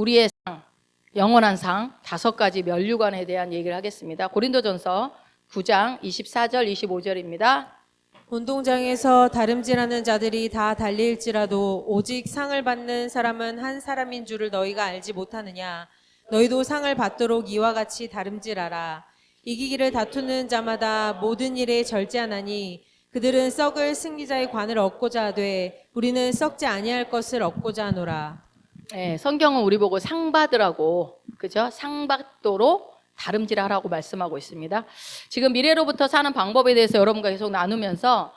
우리의 상, 영원한 상, 5가지 면류관에 대한 얘기를 하겠습니다. 고린도전서 9장 24절 25절입니다. 운동장에서 다름질하는 자들이 다 달릴지라도 오직 상을 받는 사람은 한 사람인 줄을 너희가 알지 못하느냐. 너희도 상을 받도록 이와 같이 다름질하라. 이기기를 다투는 자마다 모든 일에 절제하나니 그들은 썩을 승리자의 관을 얻고자 하되 우리는 썩지 아니할 것을 얻고자 하노라. 네, 성경은 우리 보고 상 받으라고, 그죠? 상 받도록 다름질하라고 말씀하고 있습니다. 지금 미래로부터 사는 방법에 대해서 여러분과 계속 나누면서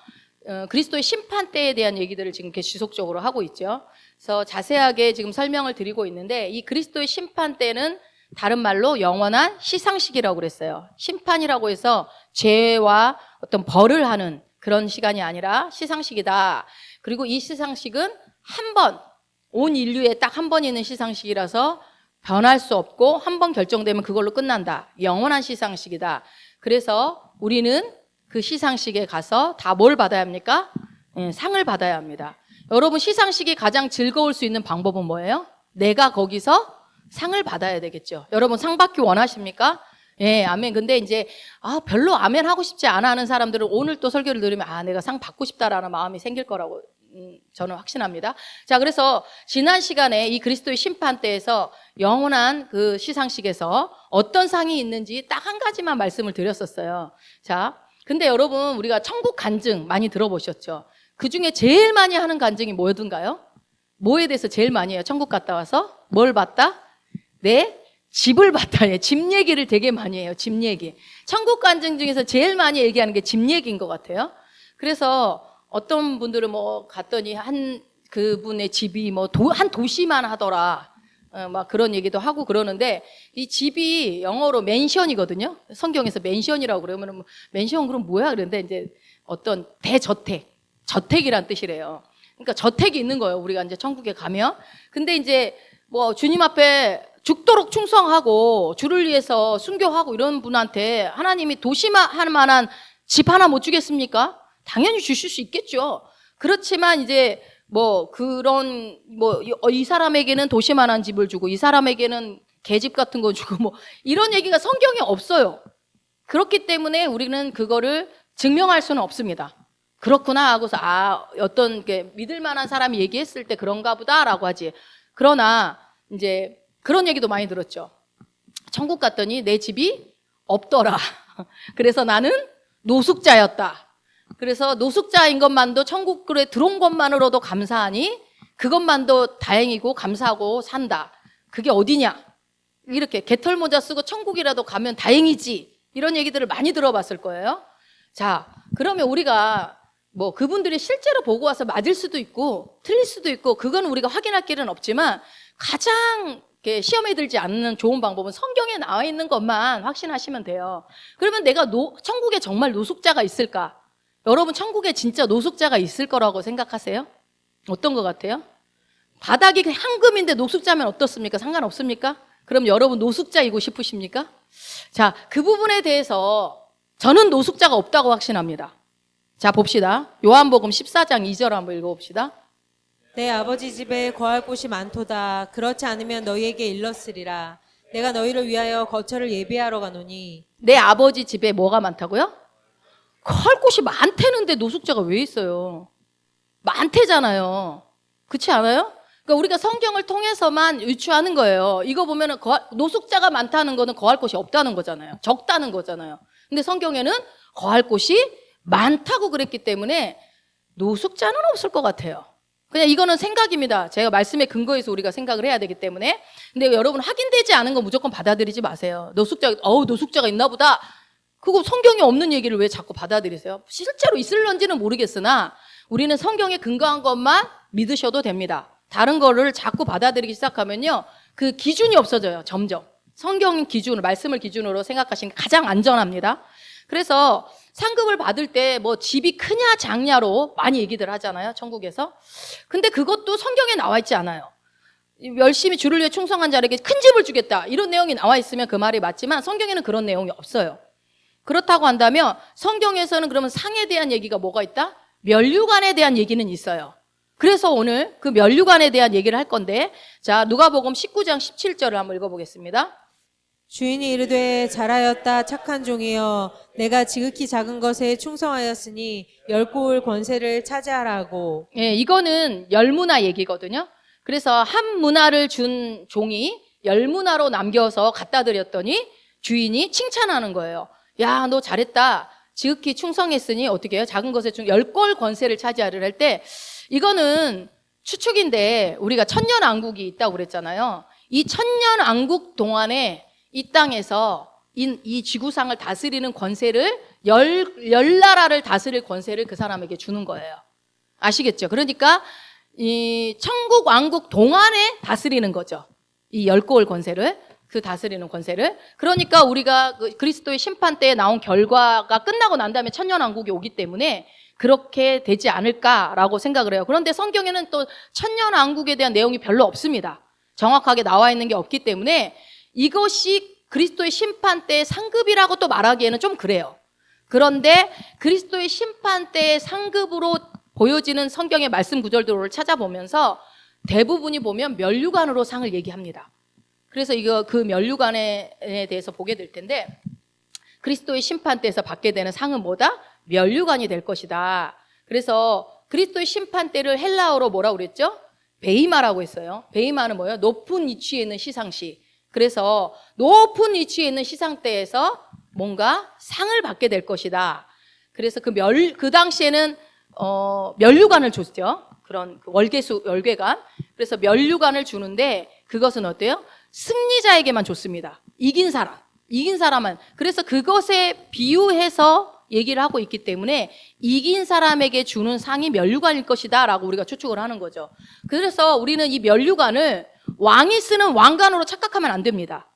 그리스도의 심판대에 대한 얘기들을 지금 계속 지속적으로 하고 있죠. 그래서 자세하게 지금 설명을 드리고 있는데, 이 그리스도의 심판대는 다른 말로 영원한 시상식이라고 그랬어요. 심판이라고 해서 죄와 어떤 벌을 하는 그런 시간이 아니라 시상식이다. 그리고 이 시상식은 한 번, 온 인류에 딱 한 번 있는 시상식이라서 변할 수 없고 한 번 결정되면 그걸로 끝난다. 영원한 시상식이다. 그래서 우리는 그 시상식에 가서 다 뭘 받아야 합니까? 상을 받아야 합니다. 여러분, 시상식이 가장 즐거울 수 있는 방법은 뭐예요? 내가 거기서 상을 받아야 되겠죠. 여러분, 상 받기 원하십니까? 예, 아멘. 근데 이제 별로 아멘 하고 싶지 않아 하는 사람들은 오늘 또 설교를 들으면 내가 상 받고 싶다라는 마음이 생길 거라고 저는 확신합니다. 자, 그래서 지난 시간에 이 그리스도의 심판대에서 영원한 그 시상식에서 어떤 상이 있는지 딱 한 가지만 말씀을 드렸었어요. 자, 근데 여러분, 우리가 천국 간증 많이 들어보셨죠? 그 중에 제일 많이 하는 간증이 뭐든가요? 뭐에 대해서 제일 많이 해요? 천국 갔다 와서 뭘 봤다? 네, 집을 봤다. 집 얘기를 되게 많이 해요. 집 얘기. 천국 간증 중에서 제일 많이 얘기하는 게 집 얘기인 것 같아요. 그래서 어떤 분들은 뭐 갔더니 그분의 집이 한 도시만 하더라. 막 그런 얘기도 하고 그러는데, 이 집이 영어로 맨션이거든요. 성경에서 맨션이라고 그러면 맨션 그럼 뭐야? 그런데 이제 어떤 저택이란 뜻이래요. 그러니까 저택이 있는 거예요. 우리가 이제 천국에 가면. 근데 이제 뭐 주님 앞에 죽도록 충성하고 주를 위해서 순교하고 이런 분한테 하나님이 도시만 만한 집 하나 못 주겠습니까? 당연히 주실 수 있겠죠. 그렇지만 이제 이 사람에게는 도시만한 집을 주고 이 사람에게는 개집 같은 거 주고 이런 얘기가 성경에 없어요. 그렇기 때문에 우리는 그거를 증명할 수는 없습니다. 그렇구나 하고서 어떤 게 믿을 만한 사람이 얘기했을 때 그런가 보다라고 하지. 그러나 이제 그런 얘기도 많이 들었죠. 천국 갔더니 내 집이 없더라. 그래서 나는 노숙자였다. 그래서 노숙자인 것만도 천국에 들어온 것만으로도 감사하니 그것만도 다행이고 감사하고 산다. 그게 어디냐? 이렇게 개털모자 쓰고 천국이라도 가면 다행이지. 이런 얘기들을 많이 들어봤을 거예요. 자, 그러면 우리가 그분들이 실제로 보고 와서 맞을 수도 있고 틀릴 수도 있고 그건 우리가 확인할 길은 없지만 가장 시험에 들지 않는 좋은 방법은 성경에 나와 있는 것만 확신하시면 돼요. 그러면 내가 천국에 정말 노숙자가 있을까? 여러분, 천국에 진짜 노숙자가 있을 거라고 생각하세요? 어떤 것 같아요? 바닥이 황금인데 노숙자면 어떻습니까? 상관없습니까? 그럼 여러분 노숙자이고 싶으십니까? 자, 그 부분에 대해서 저는 노숙자가 없다고 확신합니다. 자, 봅시다. 요한복음 14장 2절 한번 읽어봅시다. 내 아버지 집에 거할 곳이 많도다. 그렇지 않으면 너희에게 일렀으리라. 내가 너희를 위하여 거처를 예비하러 가노니. 내 아버지 집에 뭐가 많다고요? 거할 곳이 많대는데 노숙자가 왜 있어요? 많대잖아요. 그렇지 않아요? 그러니까 우리가 성경을 통해서만 유추하는 거예요. 이거 보면은 노숙자가 많다는 거는 거할 곳이 없다는 거잖아요. 적다는 거잖아요. 근데 성경에는 거할 곳이 많다고 그랬기 때문에 노숙자는 없을 것 같아요. 그냥 이거는 생각입니다. 제가 말씀에 근거해서 우리가 생각을 해야 되기 때문에. 근데 여러분, 확인되지 않은 거 무조건 받아들이지 마세요. 노숙자가 있나 보다. 그거 성경에 없는 얘기를 왜 자꾸 받아들이세요? 실제로 있을런지는 모르겠으나 우리는 성경에 근거한 것만 믿으셔도 됩니다. 다른 거를 자꾸 받아들이기 시작하면요, 그 기준이 없어져요. 점점. 성경 기준으로, 말씀을 기준으로 생각하시는 게 가장 안전합니다. 그래서 상급을 받을 때 집이 크냐 작냐로 많이 얘기들 하잖아요, 천국에서. 근데 그것도 성경에 나와 있지 않아요. 열심히 주를 위해 충성한 자에게 큰 집을 주겠다, 이런 내용이 나와 있으면 그 말이 맞지만 성경에는 그런 내용이 없어요. 그렇다고 한다면 성경에서는 그러면 상에 대한 얘기가 뭐가 있다? 면류관에 대한 얘기는 있어요. 그래서 오늘 그 면류관에 대한 얘기를 할 건데, 자, 누가복음 19장 17절을 한번 읽어보겠습니다. 주인이 이르되 잘하였다 착한 종이여 내가 지극히 작은 것에 충성하였으니 열 고을 권세를 차지하라고. 예, 이거는 열문화 얘기거든요. 그래서 한 문화를 준 종이 열 문화로 남겨서 갖다 드렸더니 주인이 칭찬하는 거예요. 야, 너 잘했다. 지극히 충성했으니 어떻게 해요? 작은 것에 열 고을 권세를 차지하려 할 때, 이거는 추측인데 우리가 천년왕국이 있다고 그랬잖아요. 이 천년왕국 동안에 이 땅에서 이 지구상을 다스리는 권세를 열 나라를 다스릴 권세를 그 사람에게 주는 거예요. 아시겠죠? 그러니까 이 천국 왕국 동안에 다스리는 거죠. 이 열 고을 권세를, 그 다스리는 권세를. 그러니까 우리가 그 그리스도의 심판 때에 나온 결과가 끝나고 난 다음에 천년왕국이 오기 때문에 그렇게 되지 않을까라고 생각을 해요. 그런데 성경에는 또 천년왕국에 대한 내용이 별로 없습니다. 정확하게 나와 있는 게 없기 때문에 이것이 그리스도의 심판 때의 상급이라고 또 말하기에는 좀 그래요. 그런데 그리스도의 심판 때의 상급으로 보여지는 성경의 말씀 구절들을 찾아보면서 대부분이 보면 면류관으로 상을 얘기합니다. 그래서 이거 그 면류관에 대해서 보게 될 텐데, 그리스도의 심판 때에서 받게 되는 상은 뭐다? 면류관이 될 것이다. 그래서 그리스도의 심판 때를 헬라어로 뭐라고 그랬죠? 베이마라고 했어요. 베이마는 뭐예요? 높은 위치에 있는 시상식. 그래서 높은 위치에 있는 시상대에서 뭔가 상을 받게 될 것이다. 그래서 그 당시에는 면류관을 줬죠. 그런 월계관. 그래서 면류관을 주는데 그것은 어때요? 승리자에게만 줬습니다. 이긴 사람만. 그래서 그것에 비유해서 얘기를 하고 있기 때문에 이긴 사람에게 주는 상이 면류관일 것이다 라고 우리가 추측을 하는 거죠. 그래서 우리는 이 면류관을 왕이 쓰는 왕관으로 착각하면 안 됩니다.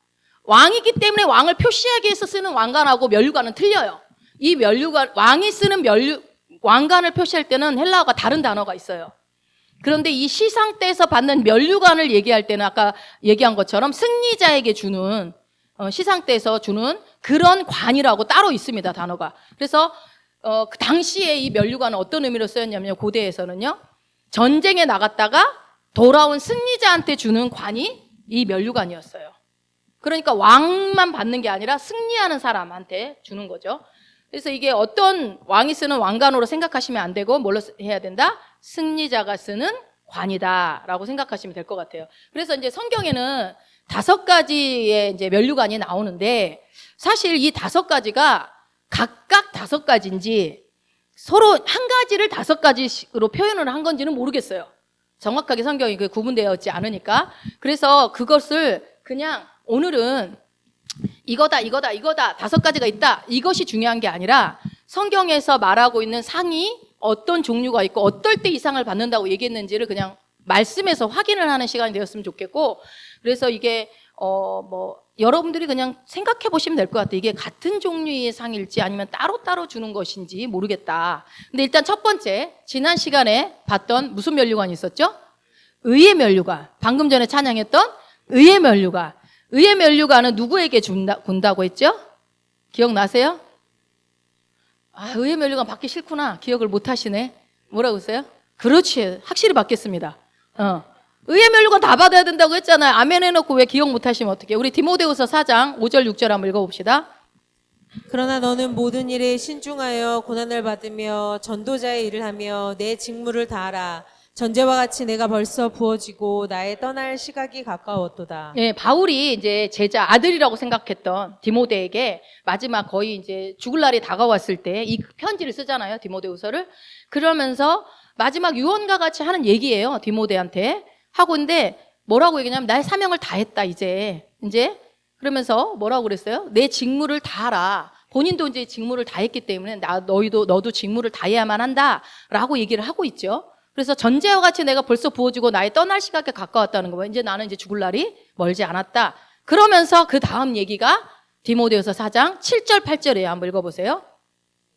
왕이기 때문에 왕을 표시하기 위해서 쓰는 왕관하고 면류관은 틀려요. 이 면류관, 왕이 쓰는 왕관을 표시할 때는 헬라어가 다른 단어가 있어요. 그런데 이 시상 때에서 받는 면류관을 얘기할 때는 아까 얘기한 것처럼 승리자에게 주는, 시상 때에서 주는 그런 관이라고 따로 있습니다, 단어가. 그래서 그 당시에 이 면류관은 어떤 의미로 쓰였냐면요, 고대에서는요, 전쟁에 나갔다가 돌아온 승리자한테 주는 관이 이 면류관이었어요. 그러니까 왕만 받는 게 아니라 승리하는 사람한테 주는 거죠. 그래서 이게 어떤 왕이 쓰는 왕관으로 생각하시면 안 되고 뭘로 해야 된다? 승리자가 쓰는 관이다라고 생각하시면 될 것 같아요. 그래서 이제 성경에는 5가지의 이제 면류관이 나오는데, 사실 이 5가지가 각각 5가지인지 서로 한 가지를 5가지로 표현을 한 건지는 모르겠어요. 정확하게 성경이 구분되어 있지 않으니까. 그래서 그것을 그냥 오늘은 이거다 5가지가 있다, 이것이 중요한 게 아니라 성경에서 말하고 있는 상이 어떤 종류가 있고 어떨 때 이 상을 받는다고 얘기했는지를 그냥 말씀에서 확인을 하는 시간이 되었으면 좋겠고, 그래서 이게 여러분들이 그냥 생각해 보시면 될 것 같아요. 이게 같은 종류의 상일지 아니면 따로따로 주는 것인지 모르겠다. 근데 일단 첫 번째, 지난 시간에 봤던 무슨 면류관이 있었죠? 의의 면류관. 방금 전에 찬양했던 의의 면류관. 의의 면류관은 누구에게 준다고 했죠? 기억나세요? 아, 의의 면류관 받기 싫구나. 기억을 못 하시네. 뭐라고 했어요? 그렇지. 확실히 받겠습니다. 의의 면류관 다 받아야 된다고 했잖아요. 아멘 해놓고 왜 기억 못 하시면 어떡해. 우리 디모데후서 4장 5절 6절 한번 읽어봅시다. 그러나 너는 모든 일에 신중하여 고난을 받으며 전도자의 일을 하며 내 직무를 다하라. 전제와 같이 내가 벌써 부어지고 나의 떠날 시각이 가까웠도다. 예, 바울이 이제 제자 아들이라고 생각했던 디모데에게 마지막 거의 이제 죽을 날이 다가왔을 때 이 편지를 쓰잖아요. 디모데후서를. 그러면서 마지막 유언과 같이 하는 얘기예요. 디모데한테 하고 있는데 뭐라고 얘기냐면 나의 사명을 다했다 이제 그러면서 뭐라고 그랬어요? 내 직무를 다하라. 본인도 이제 직무를 다했기 때문에 너도 직무를 다해야만 한다라고 얘기를 하고 있죠. 그래서 전제와 같이 내가 벌써 부어지고 나의 떠날 시각에 가까웠다는 거예요. 이제 나는 이제 죽을 날이 멀지 않았다. 그러면서 그 다음 얘기가 디모데후서 4장 7절 8절이에요. 한번 읽어보세요.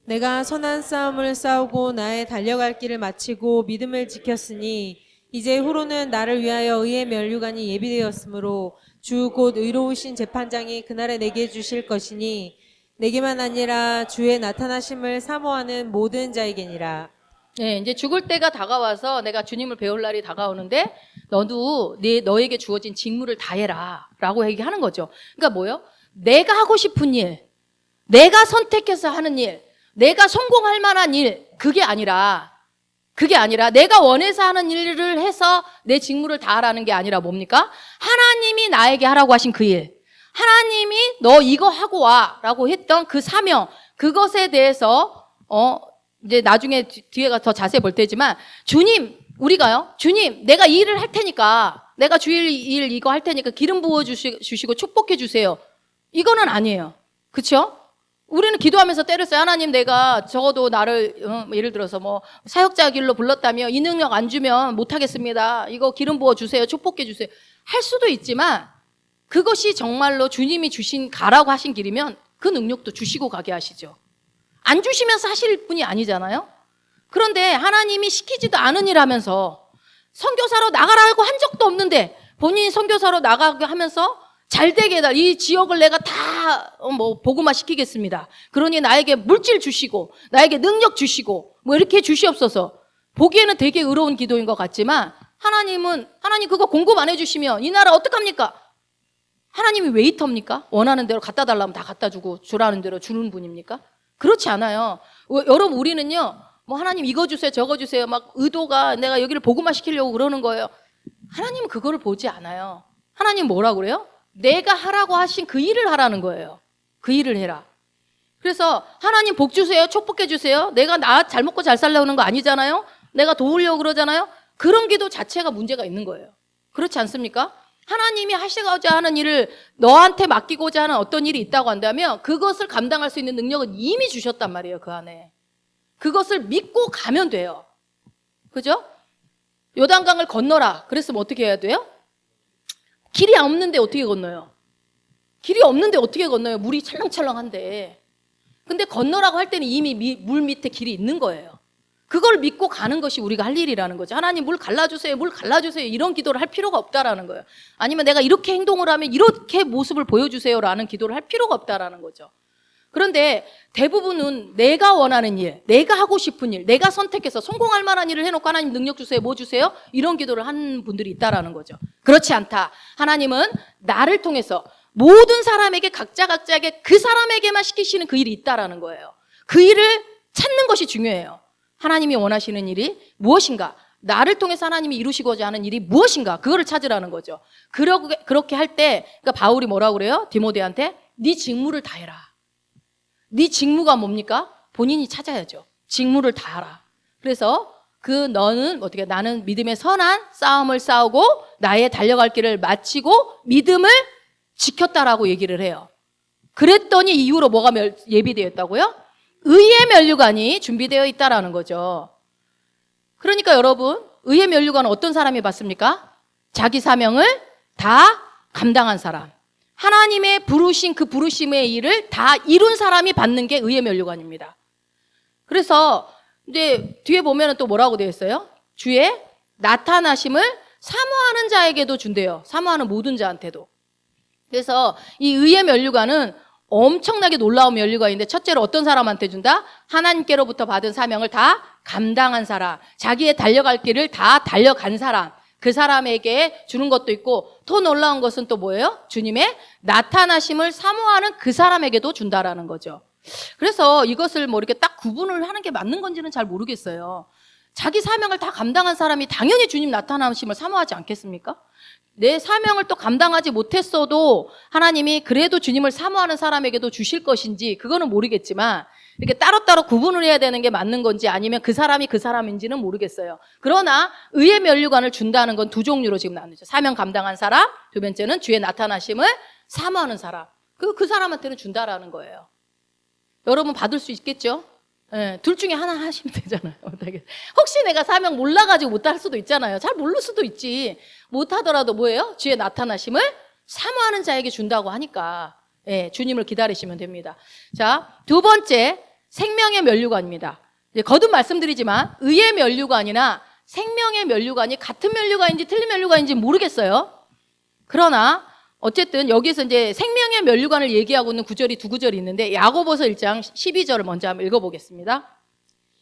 내가 선한 싸움을 싸우고 나의 달려갈 길을 마치고 믿음을 지켰으니 이제 후로는 나를 위하여 의의 면류관이 예비되었으므로 주 곧 의로우신 재판장이 그날에 내게 주실 것이니 내게만 아니라 주의 나타나심을 사모하는 모든 자에게니라. 네, 이제 죽을 때가 다가와서 내가 주님을 배울 날이 다가오는데 너도 너에게 주어진 직무를 다해라 라고 얘기하는 거죠. 그러니까 뭐예요? 내가 하고 싶은 일, 내가 선택해서 하는 일, 내가 성공할 만한 일, 그게 아니라 내가 원해서 하는 일을 해서 내 직무를 다하라는 게 아니라 뭡니까? 하나님이 나에게 하라고 하신 그 일, 하나님이 너 이거 하고 와 라고 했던 그 사명, 그것에 대해서 이제 나중에 뒤에가 더 자세히 볼 테지만 주님 내가 이 일을 할 테니까, 내가 주일 일 이거 할 테니까 기름 부어 주시고 축복해 주세요. 이거는 아니에요. 그렇죠? 우리는 기도하면서 때를 써요. 하나님, 내가 적어도 나를 예를 들어서 뭐 사역자 길로 불렀다며 이 능력 안 주면 못 하겠습니다. 이거 기름 부어 주세요. 축복해 주세요. 할 수도 있지만 그것이 정말로 주님이 가라고 하신 길이면 그 능력도 주시고 가게 하시죠. 안 주시면서 하실 분이 아니잖아요. 그런데 하나님이 시키지도 않은 일 하면서 선교사로 나가라고 한 적도 없는데 본인이 선교사로 나가게 하면서 잘 되게 해달, 이 지역을 내가 다 복음화 시키겠습니다. 그러니 나에게 물질 주시고 나에게 능력 주시고 뭐 이렇게 주시옵소서. 보기에는 되게 의로운 기도인 것 같지만 하나님 그거 공급 안 해주시면 이 나라 어떡합니까? 하나님이 웨이터입니까? 원하는 대로 갖다 달라면 다 갖다 주고 주라는 대로 주는 분입니까? 그렇지 않아요. 여러분, 우리는요, 뭐 하나님 이거 주세요, 저거 주세요, 막 의도가 내가 여기를 복음화 시키려고 그러는 거예요. 하나님은 그거를 보지 않아요. 하나님 뭐라고 그래요? 내가 하라고 하신 그 일을 하라는 거예요. 그 일을 해라. 그래서 하나님 복 주세요, 축복해 주세요. 내가 나 잘 먹고 잘 살려는 거 아니잖아요. 내가 도우려고 그러잖아요. 그런 기도 자체가 문제가 있는 거예요. 그렇지 않습니까? 하나님이 하시고자 하는 일을 너한테 맡기고자 하는 어떤 일이 있다고 한다면 그것을 감당할 수 있는 능력은 이미 주셨단 말이에요. 그 안에. 그것을 믿고 가면 돼요. 그죠? 요단강을 건너라. 그랬으면 어떻게 해야 돼요? 길이 없는데 어떻게 건너요? 길이 없는데 어떻게 건너요? 물이 찰랑찰랑한데. 근데 건너라고 할 때는 이미 물 밑에 길이 있는 거예요. 그걸 믿고 가는 것이 우리가 할 일이라는 거죠. 하나님 물 갈라주세요, 물 갈라주세요. 이런 기도를 할 필요가 없다라는 거예요. 아니면 내가 이렇게 행동을 하면 이렇게 모습을 보여주세요라는 기도를 할 필요가 없다라는 거죠. 그런데 대부분은 내가 원하는 일, 내가 하고 싶은 일, 내가 선택해서 성공할 만한 일을 해놓고 하나님 능력 주세요, 뭐 주세요? 이런 기도를 하는 분들이 있다라는 거죠. 그렇지 않다. 하나님은 나를 통해서 모든 사람에게 각자에게 그 사람에게만 시키시는 그 일이 있다라는 거예요. 그 일을 찾는 것이 중요해요. 하나님이 원하시는 일이 무엇인가? 나를 통해서 하나님이 이루시고자 하는 일이 무엇인가? 그거를 찾으라는 거죠. 그렇게 할 때, 그러니까 바울이 뭐라고 그래요? 디모데한테 네 직무를 다해라. 네 직무가 뭡니까? 본인이 찾아야죠. 직무를 다하라. 그래서 나는 믿음의 선한 싸움을 싸우고 나의 달려갈 길을 마치고 믿음을 지켰다라고 얘기를 해요. 그랬더니 이후로 뭐가 예비되었다고요? 의의 면류관이 준비되어 있다라는 거죠. 그러니까 여러분, 의의 면류관은 어떤 사람이 받습니까? 자기 사명을 다 감당한 사람. 하나님의 부르신 그 부르심의 일을 다 이룬 사람이 받는 게 의의 면류관입니다. 그래서 이제 뒤에 보면은 또 뭐라고 되어 있어요? 주의 나타나심을 사모하는 자에게도 준대요. 사모하는 모든 자한테도. 그래서 이 의의 면류관은 엄청나게 놀라운 면류관인데 첫째로 어떤 사람한테 준다? 하나님께로부터 받은 사명을 다 감당한 사람, 자기의 달려갈 길을 다 달려간 사람, 그 사람에게 주는 것도 있고 더 놀라운 것은 또 뭐예요? 주님의 나타나심을 사모하는 그 사람에게도 준다라는 거죠. 그래서 이것을 뭐 이렇게 딱 구분을 하는 게 맞는 건지는 잘 모르겠어요. 자기 사명을 다 감당한 사람이 당연히 주님 나타나심을 사모하지 않겠습니까? 내 사명을 또 감당하지 못했어도 하나님이 그래도 주님을 사모하는 사람에게도 주실 것인지 그거는 모르겠지만 이렇게 따로따로 구분을 해야 되는 게 맞는 건지 아니면 그 사람이 그 사람인지는 모르겠어요. 그러나 의의 면류관을 준다는 건 두 종류로 지금 나누죠. 사명 감당한 사람, 두 번째는 주의 나타나심을 사모하는 사람. 그 사람한테는 준다라는 거예요. 여러분 받을 수 있겠죠? 네, 둘 중에 하나 하시면 되잖아요. 혹시 내가 사명 몰라가지고 못할 수도 있잖아요. 잘 모를 수도 있지. 못하더라도 뭐예요? 주의 나타나심을 사모하는 자에게 준다고 하니까 주님을 기다리시면 됩니다. 자, 두 번째 생명의 면류관입니다. 이제 거듭 말씀드리지만 의의 면류관이나 생명의 면류관이 같은 면류관인지 틀린 면류관인지 모르겠어요. 그러나 어쨌든 여기서 이제 생명의 면류관을 얘기하고 있는 구절이 두 구절이 있는데 야고보서 1장 12절을 먼저 한번 읽어보겠습니다.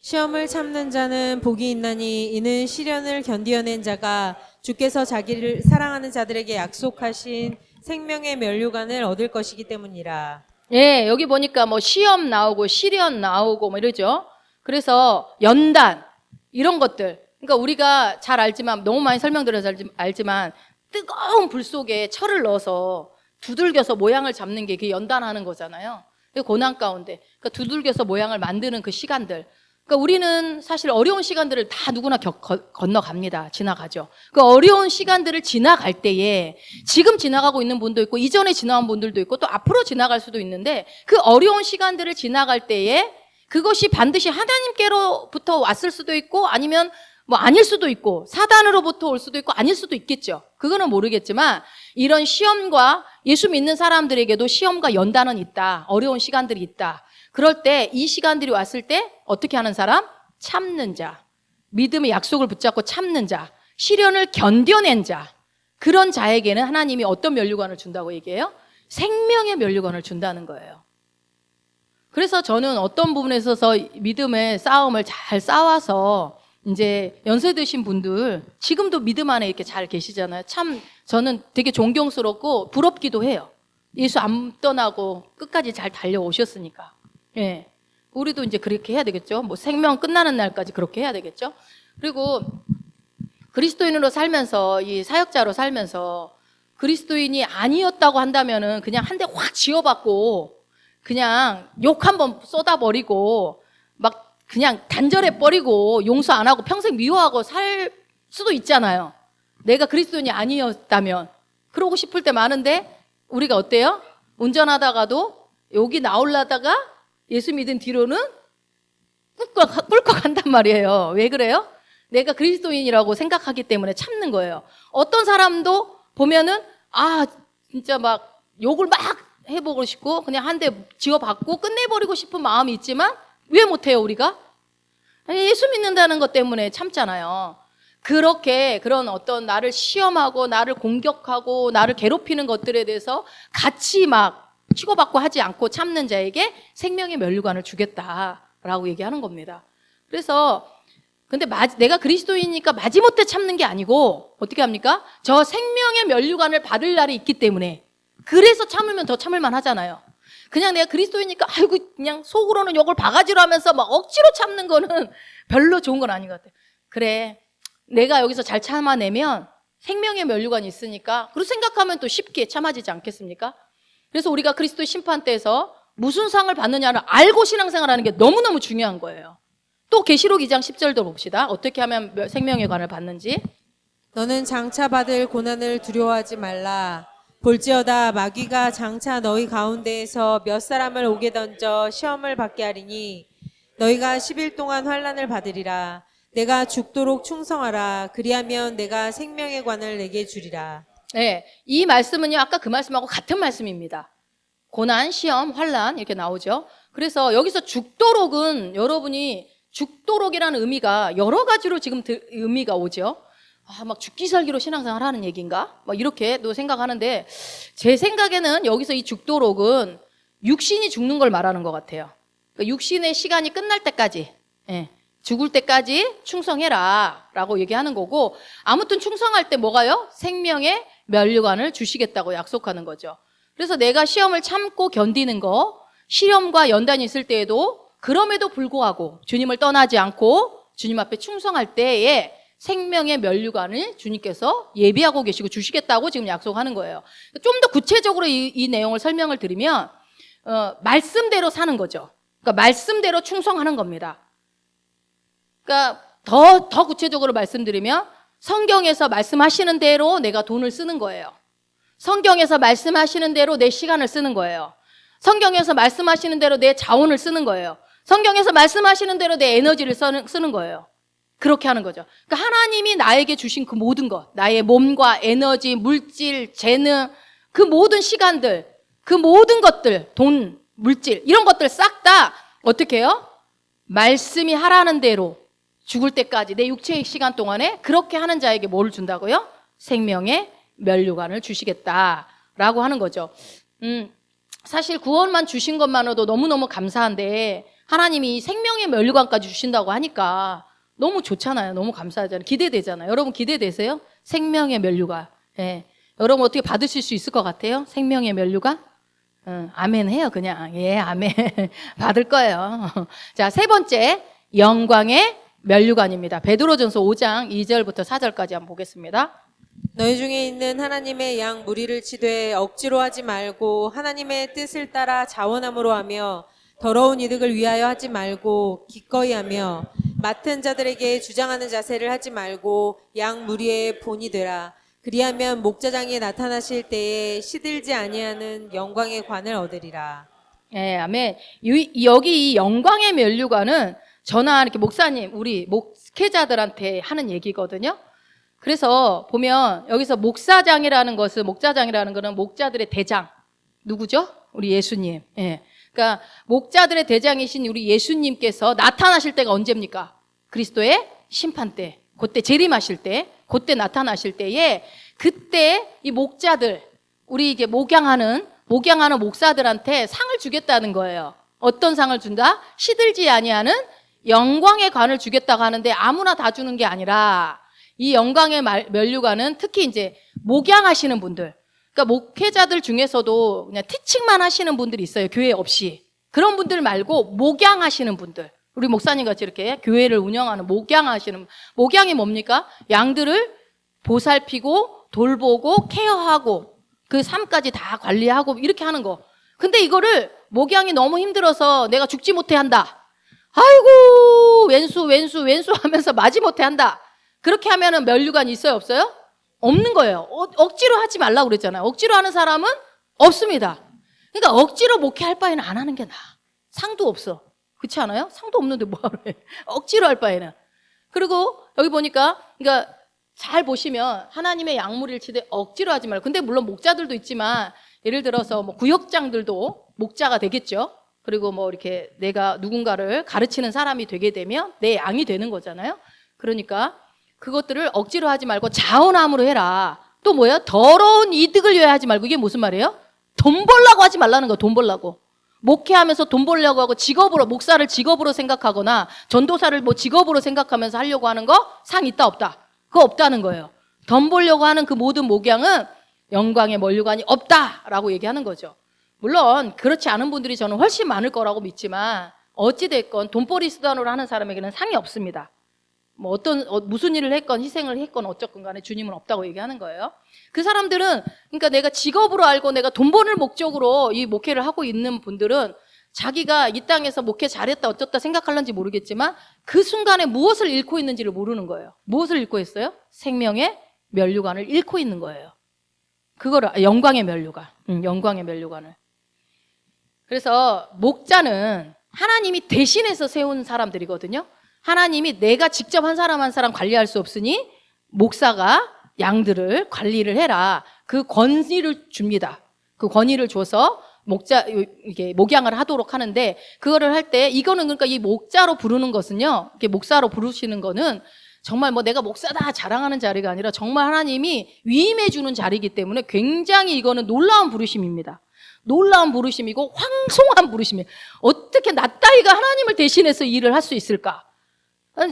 시험을 참는 자는 복이 있나니 이는 시련을 견디어낸 자가 주께서 자기를 사랑하는 자들에게 약속하신 생명의 면류관을 얻을 것이기 때문이라. 예, 여기 보니까 뭐 시험 나오고 시련 나오고 뭐 이러죠. 그래서 연단 이런 것들. 그러니까 우리가 잘 알지만 너무 많이 설명드려서 알지만 뜨거운 불 속에 철을 넣어서 두들겨서 모양을 잡는 게 그게 연단하는 거잖아요. 그 고난 가운데 그러니까 두들겨서 모양을 만드는 그 시간들. 그러니까 우리는 사실 어려운 시간들을 다 누구나 건너갑니다. 지나가죠. 그 어려운 시간들을 지나갈 때에 지금 지나가고 있는 분도 있고 이전에 지나온 분들도 있고 또 앞으로 지나갈 수도 있는데 그 어려운 시간들을 지나갈 때에 그것이 반드시 하나님께로부터 왔을 수도 있고 아니면 뭐 아닐 수도 있고 사단으로부터 올 수도 있고 아닐 수도 있겠죠. 그거는 모르겠지만 이런 시험과 예수 믿는 사람들에게도 시험과 연단은 있다. 어려운 시간들이 있다. 그럴 때 이 시간들이 왔을 때 어떻게 하는 사람? 참는 자. 믿음의 약속을 붙잡고 참는 자. 시련을 견뎌낸 자. 그런 자에게는 하나님이 어떤 면류관을 준다고 얘기해요? 생명의 면류관을 준다는 거예요. 그래서 저는 어떤 부분에 있어서 믿음의 싸움을 잘 싸워서 이제 연세 드신 분들 지금도 믿음 안에 이렇게 잘 계시잖아요. 참 저는 되게 존경스럽고 부럽기도 해요. 예수 안 떠나고 끝까지 잘 달려오셨으니까. 예. 우리도 이제 그렇게 해야 되겠죠. 뭐 생명 끝나는 날까지 그렇게 해야 되겠죠. 그리고 그리스도인으로 살면서 이 사역자로 살면서 그리스도인이 아니었다고 한다면은 그냥 한 대 확 지어받고 그냥 욕 한번 쏟아버리고 막 그냥 단절해버리고 용서 안 하고 평생 미워하고 살 수도 있잖아요. 내가 그리스도인이 아니었다면. 그러고 싶을 때 많은데 우리가 어때요? 운전하다가도 여기 나오려다가 예수 믿은 뒤로는 꿀꺽한단 말이에요. 왜 그래요? 내가 그리스도인이라고 생각하기 때문에 참는 거예요. 어떤 사람도 보면은 진짜 막 욕을 막 해보고 싶고 그냥 한 대 지어받고 끝내버리고 싶은 마음이 있지만 왜 못해요 우리가? 예수 믿는다는 것 때문에 참잖아요. 그렇게 그런 어떤 나를 시험하고 나를 공격하고 나를 괴롭히는 것들에 대해서 같이 막 치고받고 하지 않고 참는 자에게 생명의 면류관을 주겠다라고 얘기하는 겁니다. 그래서 근데 내가 그리스도인이니까 마지못해 참는 게 아니고 어떻게 합니까? 저 생명의 면류관을 받을 날이 있기 때문에 그래서 참으면 더 참을만 하잖아요. 그냥 내가 그리스도이니까 아이고 그냥 속으로는 욕을 바가지로 하면서 막 억지로 참는 거는 별로 좋은 건 아닌 것 같아요. 그래 내가 여기서 잘 참아내면 생명의 면류관이 있으니까 그렇게 생각하면 또 쉽게 참아지지 않겠습니까? 그래서 우리가 그리스도 심판대에서 무슨 상을 받느냐를 알고 신앙생활하는 게 너무너무 중요한 거예요. 또 계시록 2장 10절도 봅시다. 어떻게 하면 생명의 관을 받는지. 너는 장차 받을 고난을 두려워하지 말라. 볼지어다 마귀가 장차 너희 가운데에서 몇 사람을 옥에 던져 시험을 받게 하리니 너희가 10일 동안 환난을 받으리라. 내가 죽도록 충성하라. 그리하면 내가 생명의 관을 내게 주리라. 네, 이 말씀은요 아까 그 말씀하고 같은 말씀입니다. 고난, 시험, 환난 이렇게 나오죠. 그래서 여기서 죽도록은 여러분이 죽도록이라는 의미가 여러 가지로 지금 의미가 오죠. 막 죽기 살기로 신앙생활 하는 얘기인가? 막 이렇게도 생각하는데 제 생각에는 여기서 이 죽도록은 육신이 죽는 걸 말하는 것 같아요. 그러니까 육신의 시간이 끝날 때까지, 죽을 때까지 충성해라 라고 얘기하는 거고 아무튼 충성할 때 뭐가요? 생명의 면류관을 주시겠다고 약속하는 거죠. 그래서 내가 시험을 참고 견디는 거, 시험과 연단이 있을 때에도 그럼에도 불구하고 주님을 떠나지 않고 주님 앞에 충성할 때에 생명의 면류관을 주님께서 예비하고 계시고 주시겠다고 지금 약속하는 거예요. 좀 더 구체적으로 이 내용을 설명을 드리면 말씀대로 사는 거죠. 그러니까 말씀대로 충성하는 겁니다. 그러니까 더 구체적으로 말씀드리면 성경에서 말씀하시는 대로 내가 돈을 쓰는 거예요. 성경에서 말씀하시는 대로 내 시간을 쓰는 거예요. 성경에서 말씀하시는 대로 내 자원을 쓰는 거예요. 성경에서 말씀하시는 대로 내 에너지를 쓰는 거예요. 그렇게 하는 거죠. 그러니까 하나님이 나에게 주신 그 모든 것, 나의 몸과 에너지, 물질, 재능, 그 모든 시간들, 그 모든 것들, 돈, 물질 이런 것들 싹 다 어떻게 해요? 말씀이 하라는 대로 죽을 때까지 내 육체의 시간 동안에 그렇게 하는 자에게 뭐를 준다고요? 생명의 면류관을 주시겠다라고 하는 거죠. 사실 구원만 주신 것만으로도 너무너무 감사한데 하나님이 생명의 면류관까지 주신다고 하니까 너무 좋잖아요. 너무 감사하잖아요. 기대되잖아요. 여러분 기대되세요? 생명의 면류관. 예. 여러분 어떻게 받으실 수 있을 것 같아요? 생명의 면류관? 아멘 해요 그냥. 예, 아멘. 받을 거예요. 자, 세 번째 영광의 면류관입니다. 베드로전서 5장 2절부터 4절까지 한번 보겠습니다. 너희 중에 있는 하나님의 양 무리를 치되 억지로 하지 말고 하나님의 뜻을 따라 자원함으로 하며 더러운 이득을 위하여 하지 말고 기꺼이 하며 맡은 자들에게 주장하는 자세를 하지 말고 양 무리의 본이 되라. 그리하면 목자장이 나타나실 때에 시들지 아니하는 영광의 관을 얻으리라. 예, 아멘. 여기 이 영광의 면류관은 저나 이렇게 목사님, 우리 목회자들한테 하는 얘기거든요. 그래서 보면 여기서 목자장이라는 거는 목자들의 대장. 누구죠? 우리 예수님. 예. 그러니까 목자들의 대장이신 우리 예수님께서 나타나실 때가 언제입니까? 그리스도의 심판 때. 그때 재림하실 때. 그때 나타나실 때에 그때 이 목자들, 우리 이게 목양하는 목사들한테 상을 주겠다는 거예요. 어떤 상을 준다? 시들지 아니하는 영광의 관을 주겠다고 하는데 아무나 다 주는 게 아니라 이 영광의 면류관은 특히 이제 목양하시는 분들, 그러니까 목회자들 중에서도 그냥 티칭만 하시는 분들이 있어요. 교회 없이. 그런 분들 말고 목양하시는 분들. 우리 목사님 같이 이렇게 교회를 운영하는 목양이 뭡니까? 양들을 보살피고 돌보고 케어하고 그 삶까지 다 관리하고 이렇게 하는 거. 근데 이거를 목양이 너무 힘들어서 내가 죽지 못해 한다. 아이고 왼수 하면서 마지못해 한다. 그렇게 하면은 면류관이 있어요 없어요? 없는 거예요. 억지로 하지 말라고 그랬잖아요. 억지로 하는 사람은 없습니다. 그러니까 억지로 목회할 바에는 안 하는 게 나아. 상도 없어. 그렇지 않아요? 상도 없는데 뭐하러 해. 억지로 할 바에는. 그리고 여기 보니까 그러니까 잘 보시면 하나님의 양무리를 치되 억지로 하지 말고. 근데 물론 목자들도 있지만 예를 들어서 뭐 구역장들도 목자가 되겠죠. 그리고 뭐 이렇게 내가 누군가를 가르치는 사람이 되게 되면 내 양이 되는 거잖아요. 그러니까 그것들을 억지로 하지 말고 자원함으로 해라. 또 뭐야? 더러운 이득을 위하여 하지 말고. 이게 무슨 말이에요? 돈 벌라고 하지 말라는 거야. 돈 벌라고. 목회하면서 돈 벌려고 하고 직업으로, 목사를 직업으로 생각하거나 전도사를 뭐 직업으로 생각하면서 하려고 하는 거 상 있다 없다? 그거 없다는 거예요. 돈 벌려고 하는 그 모든 목양은 영광의 면류관이 없다라고 얘기하는 거죠. 물론 그렇지 않은 분들이 저는 훨씬 많을 거라고 믿지만 어찌됐건 돈벌이 수단으로 하는 사람에게는 상이 없습니다. 뭐 무슨 일을 했건 희생을 했건 어쨌건 간에 주님은 없다고 얘기하는 거예요. 그 사람들은 그러니까 내가 직업으로 알고 내가 돈 버는 목적으로 이 목회를 하고 있는 분들은 자기가 이 땅에서 목회 잘했다 어쩌다 생각할런지 모르겠지만 그 순간에 무엇을 잃고 있는지를 모르는 거예요. 무엇을 잃고 있어요? 생명의 면류관을 잃고 있는 거예요. 그거를 영광의 면류관. 영광의 면류관을. 그래서 목자는 하나님이 대신해서 세운 사람들이거든요. 하나님이 내가 직접 한 사람 한 사람 관리할 수 없으니 목사가 양들을 관리를 해라. 그 권위를 줍니다. 그 권위를 줘서 이게 목양을 하도록 하는데 그거를 할 때 이거는 그러니까 이 목자로 부르는 것은요. 이렇게 목사로 부르시는 거는 정말 뭐 내가 목사다 자랑하는 자리가 아니라 정말 하나님이 위임해 주는 자리이기 때문에 굉장히 이거는 놀라운 부르심입니다. 놀라운 부르심이고 황송한 부르심이에요. 어떻게 나 따위가 하나님을 대신해서 일을 할 수 있을까?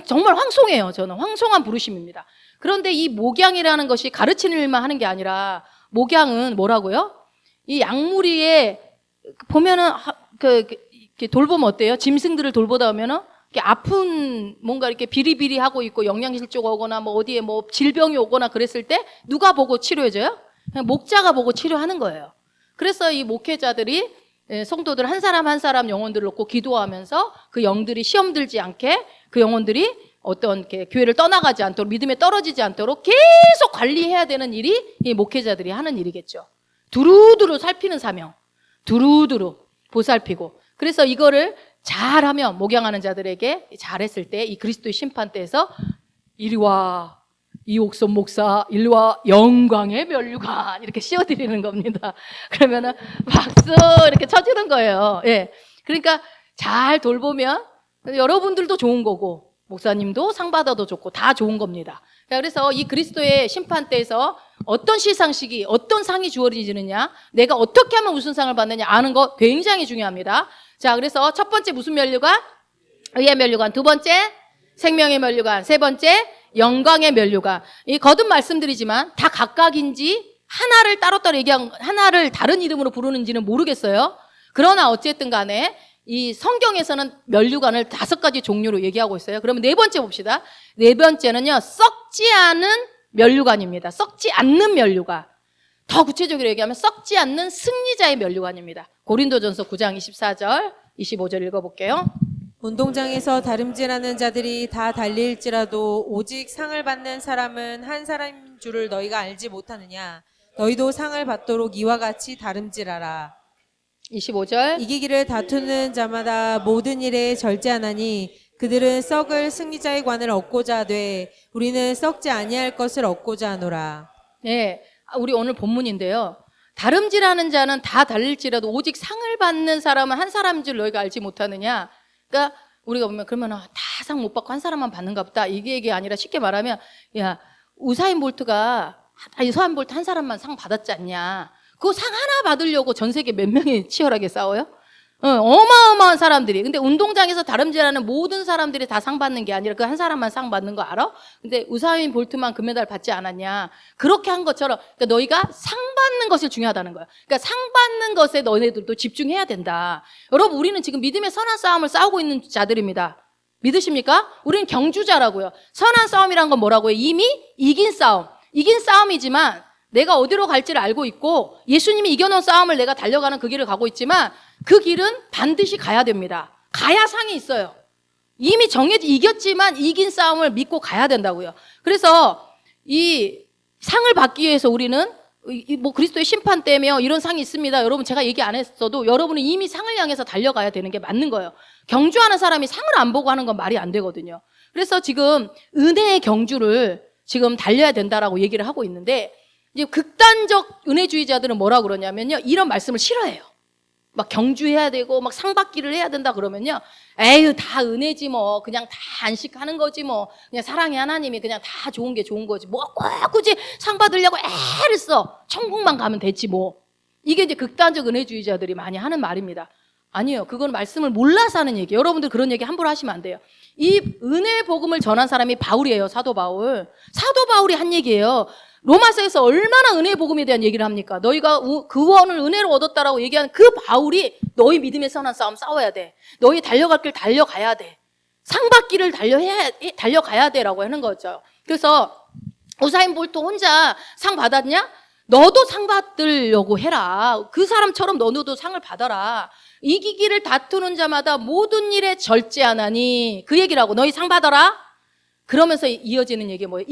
정말 황송해요. 저는 황송한 부르심입니다. 그런데 이 목양이라는 것이 가르치는 일만 하는 게 아니라 목양은 뭐라고요? 이 양무리에 보면은 이렇게 돌보면 어때요? 짐승들을 돌보다 보면은 이렇게 아픈 뭔가 이렇게 비리비리하고 있고 영양실조가 오거나 뭐 어디에 뭐 질병이 오거나 그랬을 때 누가 보고 치료해줘요? 그냥 목자가 보고 치료하는 거예요. 그래서 이 목회자들이 성도들 한 사람 한 사람 영혼들을 놓고 기도하면서 그 영들이 시험 들지 않게 그 영혼들이 어떤 이렇게 교회를 떠나가지 않도록 믿음에 떨어지지 않도록 계속 관리해야 되는 일이 이 목회자들이 하는 일이겠죠. 두루두루 살피는 사명, 두루두루 보살피고. 그래서 이거를 잘하면 목양하는 자들에게 잘했을 때 이 그리스도의 심판 때에서 이리 와 이옥선 목사 일리 와 영광의 면류관 이렇게 씌워드리는 겁니다. 그러면은 박수 이렇게 쳐주는 거예요. 예, 그러니까 잘 돌보면 여러분들도 좋은 거고 목사님도 상 받아도 좋고 다 좋은 겁니다. 그래서 이 그리스도의 심판 때에서 어떤 시상식이 어떤 상이 주어지느냐 내가 어떻게 하면 무슨 상을 받느냐 아는 거 굉장히 중요합니다. 자, 그래서 첫 번째 무슨 면류관? 의의 면류관. 두 번째 생명의 면류관. 세 번째 영광의 면류관. 이 거듭 말씀드리지만 다 각각인지 하나를 따로따로 얘기한, 하나를 다른 이름으로 부르는지는 모르겠어요. 그러나 어쨌든 간에 이 성경에서는 면류관을 5가지 종류로 얘기하고 있어요. 그러면 네 번째 봅시다. 네 번째는요, 썩지 않은 면류관입니다. 썩지 않는 면류관. 더 구체적으로 얘기하면 썩지 않는 승리자의 면류관입니다. 고린도전서 9장 24절, 25절 읽어볼게요. 운동장에서 다름질하는 자들이 다 달릴지라도 오직 상을 받는 사람은 한 사람인 줄을 너희가 알지 못하느냐. 너희도 상을 받도록 이와 같이 다름질하라. 25절. 이기기를 다투는 자마다 모든 일에 절제하나니 그들은 썩을 승리자의 관을 얻고자 하되 우리는 썩지 아니할 것을 얻고자 하노라. 네, 우리 오늘 본문인데요. 다름질하는 자는 다 달릴지라도 오직 상을 받는 사람은 한 사람인 줄 너희가 알지 못하느냐. 그러니까 우리가 보면 그러면 다 상 못 받고 한 사람만 받는가 보다. 이게 아니라 쉽게 말하면 야, 우사인 볼트가 한 사람만 상 받았지 않냐. 그 상 하나 받으려고 전 세계 몇 명이 치열하게 싸워요? 어마어마한 사람들이. 근데 운동장에서 다름질하는 모든 사람들이 다 상 받는 게 아니라 그 한 사람만 상 받는 거 알아? 근데 우사인 볼트만 금메달 받지 않았냐. 그렇게 한 것처럼 그러니까 너희가 상 받는 것이 중요하다는 거야. 그러니까 상 받는 것에 너네들도 집중해야 된다. 여러분, 우리는 지금 믿음의 선한 싸움을 싸우고 있는 자들입니다. 믿으십니까? 우리는 경주자라고요. 선한 싸움이란 건 뭐라고요? 이미 이긴 싸움. 이긴 싸움이지만 내가 어디로 갈지를 알고 있고 예수님이 이겨놓은 싸움을 내가 달려가는 그 길을 가고 있지만 그 길은 반드시 가야 됩니다. 가야 상이 있어요. 이미 이겼지만 이긴 싸움을 믿고 가야 된다고요. 그래서 이 상을 받기 위해서 우리는 뭐 그리스도의 심판 때며 이런 상이 있습니다. 여러분, 제가 얘기 안 했어도 여러분은 이미 상을 향해서 달려가야 되는 게 맞는 거예요. 경주하는 사람이 상을 안 보고 하는 건 말이 안 되거든요. 그래서 지금 은혜의 경주를 지금 달려야 된다라고 얘기를 하고 있는데 이제 극단적 은혜주의자들은 뭐라 그러냐면요, 이런 말씀을 싫어해요. 막 경주해야 되고 막 상받기를 해야 된다 그러면요, 에휴 다 은혜지 뭐, 그냥 다 안식하는 거지 뭐, 그냥 사랑의 하나님이 그냥 다 좋은 게 좋은 거지 뭐 꼭 굳이 상 받으려고 애를 써. 천국만 가면 되지 뭐. 이게 이제 극단적 은혜주의자들이 많이 하는 말입니다. 아니에요. 그건 말씀을 몰라서 하는 얘기예요. 여러분들 그런 얘기 함부로 하시면 안 돼요. 이 은혜의 복음을 전한 사람이 바울이에요. 사도 바울. 사도 바울이 한 얘기예요. 로마서에서 얼마나 은혜의 복음에 대한 얘기를 합니까? 너희가 구원을 은혜로 얻었다라고 얘기하는 그 바울이 너희 믿음의 선한 싸움 싸워야 돼. 너희 달려갈 길 달려가야 돼. 상 받기를 달려가야 돼라고 하는 거죠. 그래서 우사인 볼트 혼자 상 받았냐? 너도 상 받으려고 해라. 그 사람처럼 너도 상을 받아라. 이기기를 다투는 자마다 모든 일에 절제하나니, 그 얘기를 하고 너희 상 받아라. 그러면서 이어지는 얘기가 뭐예요?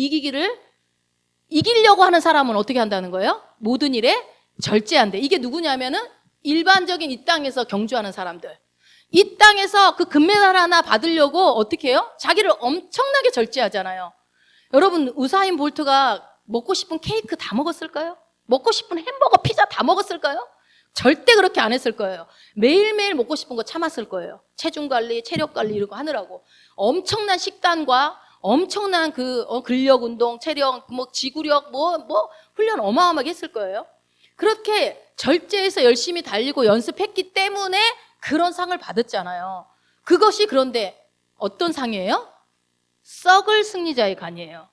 이기려고 하는 사람은 어떻게 한다는 거예요? 모든 일에 절제한대. 이게 누구냐면은 일반적인 이 땅에서 경주하는 사람들. 이 땅에서 그 금메달 하나 받으려고 어떻게 해요? 자기를 엄청나게 절제하잖아요. 여러분, 우사인 볼트가 먹고 싶은 케이크 다 먹었을까요? 먹고 싶은 햄버거, 피자 다 먹었을까요? 절대 그렇게 안 했을 거예요. 매일매일 먹고 싶은 거 참았을 거예요. 체중 관리, 체력 관리 이런 거 하느라고. 엄청난 식단과 엄청난 근력 운동, 체력, 지구력, 훈련 어마어마하게 했을 거예요. 그렇게 절제해서 열심히 달리고 연습했기 때문에 그런 상을 받았잖아요. 그것이 그런데 어떤 상이에요? 썩을 승리자의 관이에요.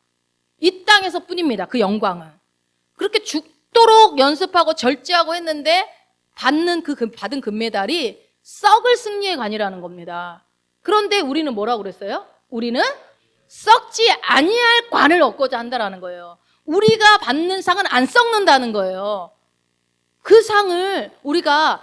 이 땅에서 뿐입니다. 그 영광은. 그렇게 죽도록 연습하고 절제하고 했는데 받은 금메달이 썩을 승리의 관이라는 겁니다. 그런데 우리는 뭐라고 그랬어요? 우리는 썩지 아니할 관을 얻고자 한다라는 거예요. 우리가 받는 상은 안 썩는다는 거예요. 그 상을 그러니까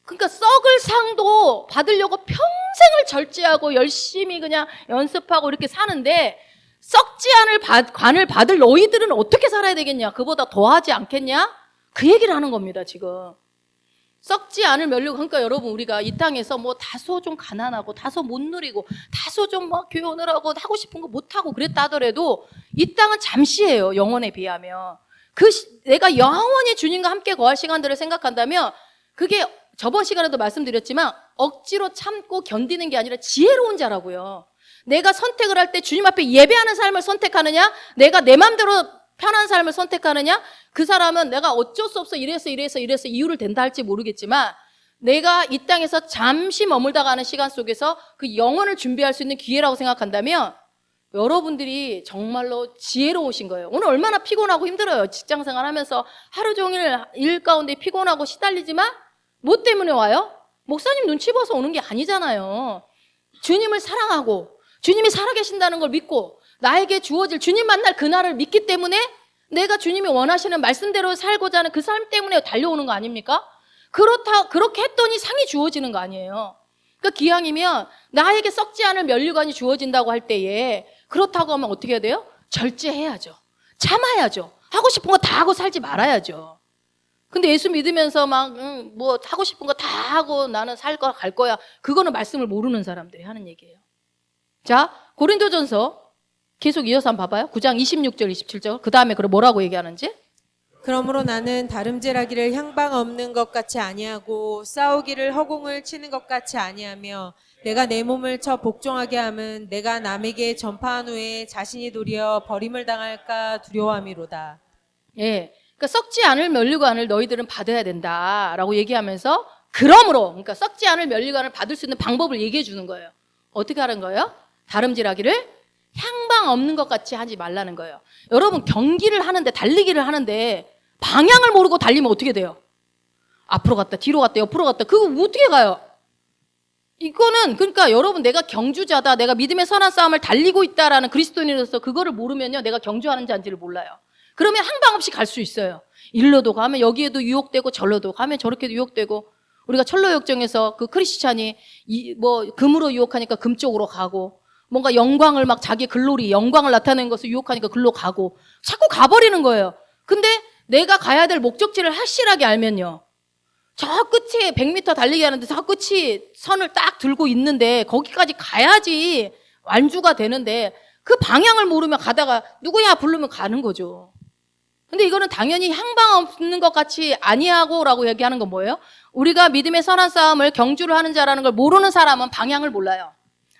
썩을 상도 받으려고 평생을 절제하고 열심히 그냥 연습하고 이렇게 사는데 썩지 않을 관을 받을 너희들은 어떻게 살아야 되겠냐? 그보다 더하지 않겠냐? 그 얘기를 하는 겁니다, 지금. 썩지 않을 면류관. 그러니까 여러분, 우리가 이 땅에서 다소 좀 가난하고 다소 못 누리고 다소 좀 교훈을 하고 싶은 거 못하고 그랬다 하더라도 이 땅은 잠시예요, 영원에 비하면. 내가 영원히 주님과 함께 거할 시간들을 생각한다면 그게 저번 시간에도 말씀드렸지만 억지로 참고 견디는 게 아니라 지혜로운 자라고요. 내가 선택을 할 때 주님 앞에 예배하는 삶을 선택하느냐, 내가 내 마음대로 편한 삶을 선택하느냐, 그 사람은 내가 어쩔 수 없어 이래서 이유를 댄다 할지 모르겠지만 내가 이 땅에서 잠시 머물다 가는 시간 속에서 그 영혼을 준비할 수 있는 기회라고 생각한다면 여러분들이 정말로 지혜로우신 거예요. 오늘 얼마나 피곤하고 힘들어요. 직장생활 하면서 하루 종일 일 가운데 피곤하고 시달리지만 뭐 때문에 와요? 목사님 눈치 봐서 오는 게 아니잖아요. 주님을 사랑하고 주님이 살아계신다는 걸 믿고 나에게 주어질 주님 만날 그날을 믿기 때문에 내가 주님이 원하시는 말씀대로 살고자 하는 그 삶 때문에 달려오는 거 아닙니까? 그렇게 했더니 상이 주어지는 거 아니에요. 그러니까 기왕이면 나에게 썩지 않을 면류관이 주어진다고 할 때에 그렇다고 하면 어떻게 해야 돼요? 절제해야죠. 참아야죠. 하고 싶은 거 다 하고 살지 말아야죠. 근데 예수 믿으면서 막 뭐 하고 싶은 거 다 하고 나는 살 거야 갈 거야. 그거는 말씀을 모르는 사람들이 하는 얘기예요. 자, 고린도전서 계속 이어서 한번 봐봐요. 9장 26절 27절. 그 다음에 그럼 뭐라고 얘기하는지? 그러므로 나는 다름질하기를 향방 없는 것 같이 아니하고 싸우기를 허공을 치는 것 같이 아니하며 내가 내 몸을 쳐 복종하게 함은 내가 남에게 전파한 후에 자신이 도리어 버림을 당할까 두려워함이로다. 예. 그러니까 썩지 않을 면류관을 너희들은 받아야 된다라고 얘기하면서 그러므로 그러니까 썩지 않을 면류관을 받을 수 있는 방법을 얘기해 주는 거예요. 어떻게 하는 거예요? 다름질하기를 향방 없는 것 같이 하지 말라는 거예요. 여러분 경기를 하는데 달리기를 하는데 방향을 모르고 달리면 어떻게 돼요? 앞으로 갔다 뒤로 갔다 옆으로 갔다 그거 어떻게 가요? 이거는 그러니까 여러분 내가 경주자다 내가 믿음의 선한 싸움을 달리고 있다라는 그리스도인으로서 그거를 모르면요 내가 경주하는지 아닌지를 몰라요. 그러면 항방 없이 갈 수 있어요. 일로도 가면 여기에도 유혹되고 절로도 가면 저렇게도 유혹되고 우리가 철로역정에서 그 크리스찬이 뭐 금으로 유혹하니까 금 쪽으로 가고 뭔가 영광을 막 자기 글로리 영광을 나타내는 것을 유혹하니까 글로 가고 자꾸 가버리는 거예요. 근데 내가 가야 될 목적지를 확실하게 알면요. 저 끝에 100m 달리기 하는데 저 끝이 선을 딱 들고 있는데 거기까지 가야지 완주가 되는데 그 방향을 모르면 가다가 누구야 부르면 가는 거죠. 근데 이거는 당연히 향방 없는 것 같이 아니하고라고 얘기하는 건 뭐예요? 우리가 믿음의 선한 싸움을 경주를 하는 자라는 걸 모르는 사람은 방향을 몰라요.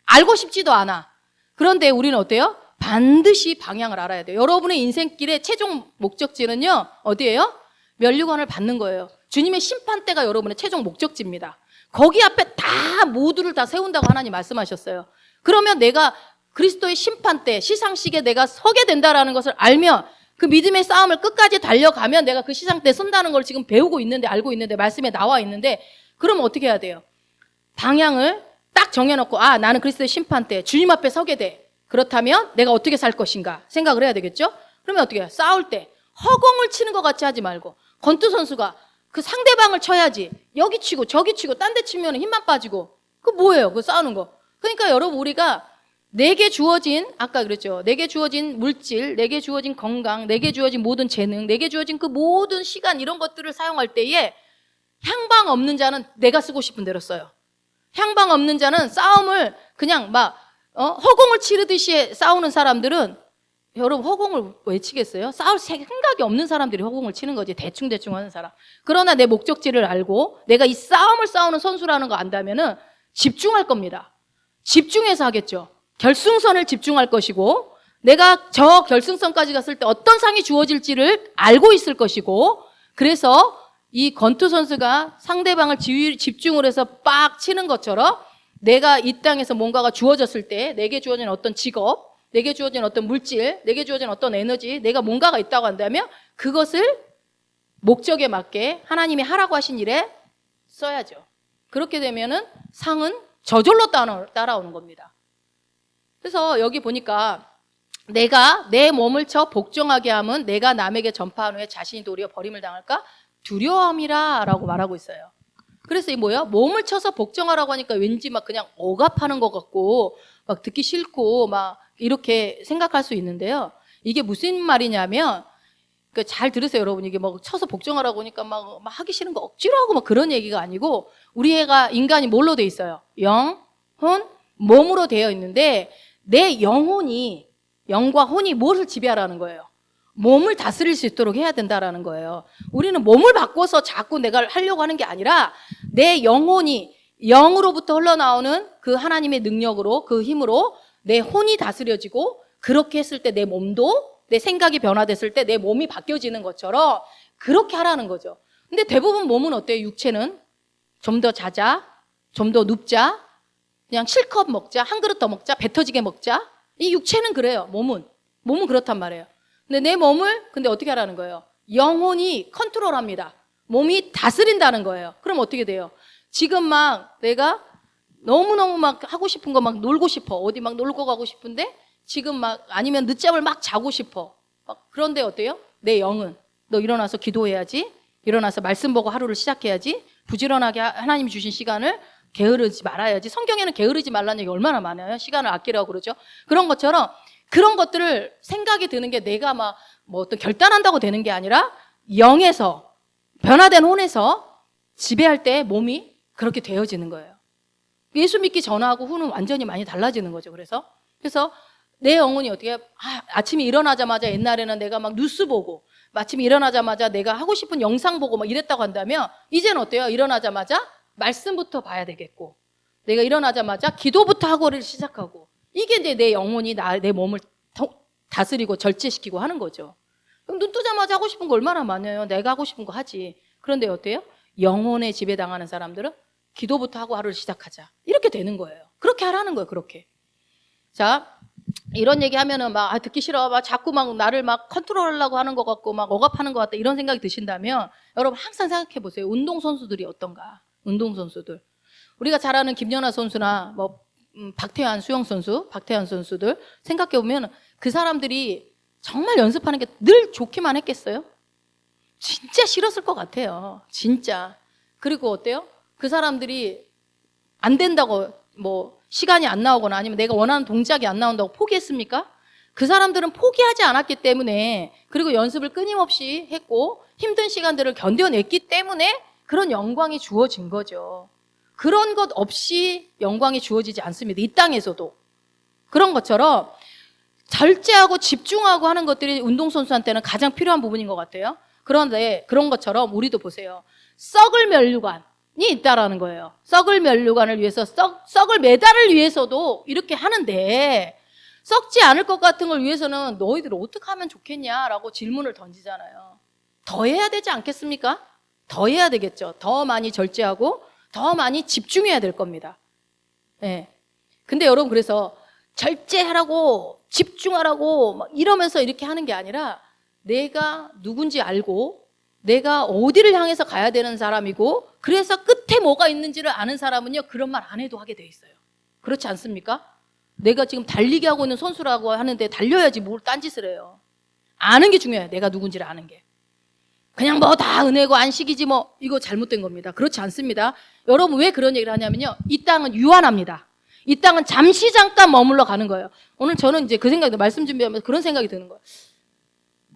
알고 싶지도 않아. 그런데 우리는 어때요? 반드시 방향을 알아야 돼요. 여러분의 인생길의 최종 목적지는요. 어디예요? 면류관을 받는 거예요. 주님의 심판대가 여러분의 최종 목적지입니다. 거기 앞에 다 모두를 다 세운다고 하나님 말씀하셨어요. 그러면 내가 그리스도의 심판대, 시상식에 내가 서게 된다라는 것을 알면 그 믿음의 싸움을 끝까지 달려가면 내가 그 시상대에 선다는 걸 지금 배우고 있는데 알고 있는데 말씀에 나와 있는데 그러면 어떻게 해야 돼요? 방향을 딱 정해놓고 나는 그리스도의 심판대 주님 앞에 서게 돼. 그렇다면 내가 어떻게 살 것인가 생각을 해야 되겠죠? 그러면 어떻게 해요? 싸울 때 허공을 치는 것 같이 하지 말고 권투 선수가 그 상대방을 쳐야지 여기 치고 저기 치고 딴 데 치면 힘만 빠지고 그 뭐예요? 그 싸우는 거. 그러니까 여러분 우리가 내게 주어진 아까 그랬죠. 내게 주어진 물질, 내게 주어진 건강, 내게 주어진 모든 재능, 내게 주어진 그 모든 시간 이런 것들을 사용할 때에 향방 없는 자는 내가 쓰고 싶은 대로 써요. 향방 없는 자는 싸움을 그냥 막 허공을 치르듯이 싸우는 사람들은 여러분 허공을 왜 치겠어요? 싸울 생각이 없는 사람들이 허공을 치는 거지 대충대충 하는 사람. 그러나 내 목적지를 알고 내가 이 싸움을 싸우는 선수라는 거 안다면은 집중할 겁니다. 집중해서 하겠죠. 결승선을 집중할 것이고 내가 저 결승선까지 갔을 때 어떤 상이 주어질지를 알고 있을 것이고 그래서 이 권투 선수가 상대방을 집중을 해서 빡 치는 것처럼 내가 이 땅에서 뭔가가 주어졌을 때 내게 주어진 어떤 직업, 내게 주어진 어떤 물질, 내게 주어진 어떤 에너지, 내가 뭔가가 있다고 한다면 그것을 목적에 맞게 하나님이 하라고 하신 일에 써야죠. 그렇게 되면은 상은 저절로 따라오는 겁니다. 그래서 여기 보니까 내가 내 몸을 쳐 복종하게 하면 내가 남에게 전파한 후에 자신이 도리어 버림을 당할까 두려움이라 라고 말하고 있어요. 그래서 이 뭐야? 몸을 쳐서 복종하라고 하니까 왠지 막 그냥 억압하는 것 같고 막 듣기 싫고 막 이렇게 생각할 수 있는데요. 이게 무슨 말이냐면 잘 들으세요, 여러분. 이게 막 쳐서 복종하라고 하니까 막 하기 싫은 거 억지로 하고 막 그런 얘기가 아니고 우리 애가 인간이 뭘로 돼 있어요? 영, 혼, 몸으로 되어 있는데 내 영혼이 영과 혼이 무엇을 지배하라는 거예요? 몸을 다스릴 수 있도록 해야 된다라는 거예요. 우리는 몸을 바꿔서 자꾸 내가 하려고 하는 게 아니라 내 영혼이 영으로부터 흘러나오는 그 하나님의 능력으로 그 힘으로 내 혼이 다스려지고 그렇게 했을 때 내 몸도 내 생각이 변화됐을 때 내 몸이 바뀌어지는 것처럼 그렇게 하라는 거죠. 근데 대부분 몸은 어때요? 육체는 좀 더 자자, 좀 더 눕자, 그냥 실컷 먹자, 한 그릇 더 먹자, 배 터지게 먹자. 이 육체는 그래요. 몸은 그렇단 말이에요. 근데 내 몸을 근데 어떻게 하라는 거예요? 영혼이 컨트롤합니다. 몸이 다스린다는 거예요. 그럼 어떻게 돼요? 지금 막 내가 너무너무 막 하고 싶은 거 막 놀고 싶어. 어디 막 놀고 가고 싶은데 지금 막 아니면 늦잠을 막 자고 싶어. 그런데 어때요? 내 영은 너 일어나서 기도해야지. 일어나서 말씀 보고 하루를 시작해야지. 부지런하게 하나님이 주신 시간을 게으르지 말아야지. 성경에는 게으르지 말라는 얘기 얼마나 많아요. 시간을 아끼라고 그러죠. 그런 것처럼 그런 것들을 생각이 드는 게 내가 막 뭐 어떤 결단한다고 되는 게 아니라 영에서 변화된 혼에서 지배할 때 몸이 그렇게 되어지는 거예요. 예수 믿기 전하고 후는 완전히 많이 달라지는 거죠. 그래서 내 영혼이 어떻게 아침에 일어나자마자 옛날에는 내가 막 뉴스 보고 아침에 일어나자마자 내가 하고 싶은 영상 보고 막 이랬다고 한다면 이제는 어때요? 일어나자마자 말씀부터 봐야 되겠고 내가 일어나자마자 기도부터 하고를 시작하고 이게 이제 내 영혼이 내 몸을 다스리고 절제시키고 하는 거죠. 그럼 눈 뜨자마자 하고 싶은 거 얼마나 많아요. 내가 하고 싶은 거 하지. 그런데 어때요? 영혼에 지배당하는 사람들은 기도부터 하고 하루를 시작하자. 이렇게 되는 거예요. 그렇게 하라는 거예요. 그렇게. 자, 이런 얘기 하면은 막 듣기 싫어. 막 자꾸 막 나를 막 컨트롤하려고 하는 것 같고 막 억압하는 것 같다. 이런 생각이 드신다면 여러분 항상 생각해 보세요. 운동선수들이 어떤가? 운동선수들. 우리가 잘 아는 김연아 선수나 뭐 박태환 선수들 생각해 보면 그 사람들이 정말 연습하는 게 늘 좋기만 했겠어요? 진짜 싫었을 것 같아요. 진짜. 그리고 어때요? 그 사람들이 안 된다고 뭐 시간이 안 나오거나 아니면 내가 원하는 동작이 안 나온다고 포기했습니까? 그 사람들은 포기하지 않았기 때문에 그리고 연습을 끊임없이 했고 힘든 시간들을 견뎌냈기 때문에 그런 영광이 주어진 거죠. 그런 것 없이 영광이 주어지지 않습니다. 이 땅에서도. 그런 것처럼 절제하고 집중하고 하는 것들이 운동선수한테는 가장 필요한 부분인 것 같아요. 그런데 그런 것처럼 우리도 보세요. 썩을 면류관이 있다라는 거예요. 썩을 면류관을 위해서 썩을 메달을 위해서도 이렇게 하는데 썩지 않을 것 같은 걸 위해서는 너희들 어떻게 하면 좋겠냐라고 질문을 던지잖아요. 더 해야 되지 않겠습니까? 더 해야 되겠죠. 더 많이 절제하고 더 많이 집중해야 될 겁니다. 네. 근데 여러분 그래서 절제하라고 집중하라고 막 이러면서 이렇게 하는 게 아니라 내가 누군지 알고 내가 어디를 향해서 가야 되는 사람이고 그래서 끝에 뭐가 있는지를 아는 사람은요 그런 말 안 해도 하게 돼 있어요. 그렇지 않습니까? 내가 지금 달리기 하고 있는 선수라고 하는데 달려야지 뭘 딴짓을 해요. 아는 게 중요해요. 내가 누군지를 아는 게. 그냥 뭐 다 은혜고 안식이지 뭐 이거 잘못된 겁니다. 그렇지 않습니다. 여러분 왜 그런 얘기를 하냐면요. 이 땅은 유한합니다. 이 땅은 잠시 잠깐 머물러 가는 거예요. 오늘 저는 이제 그 생각이 말씀 준비하면서 그런 생각이 드는 거예요.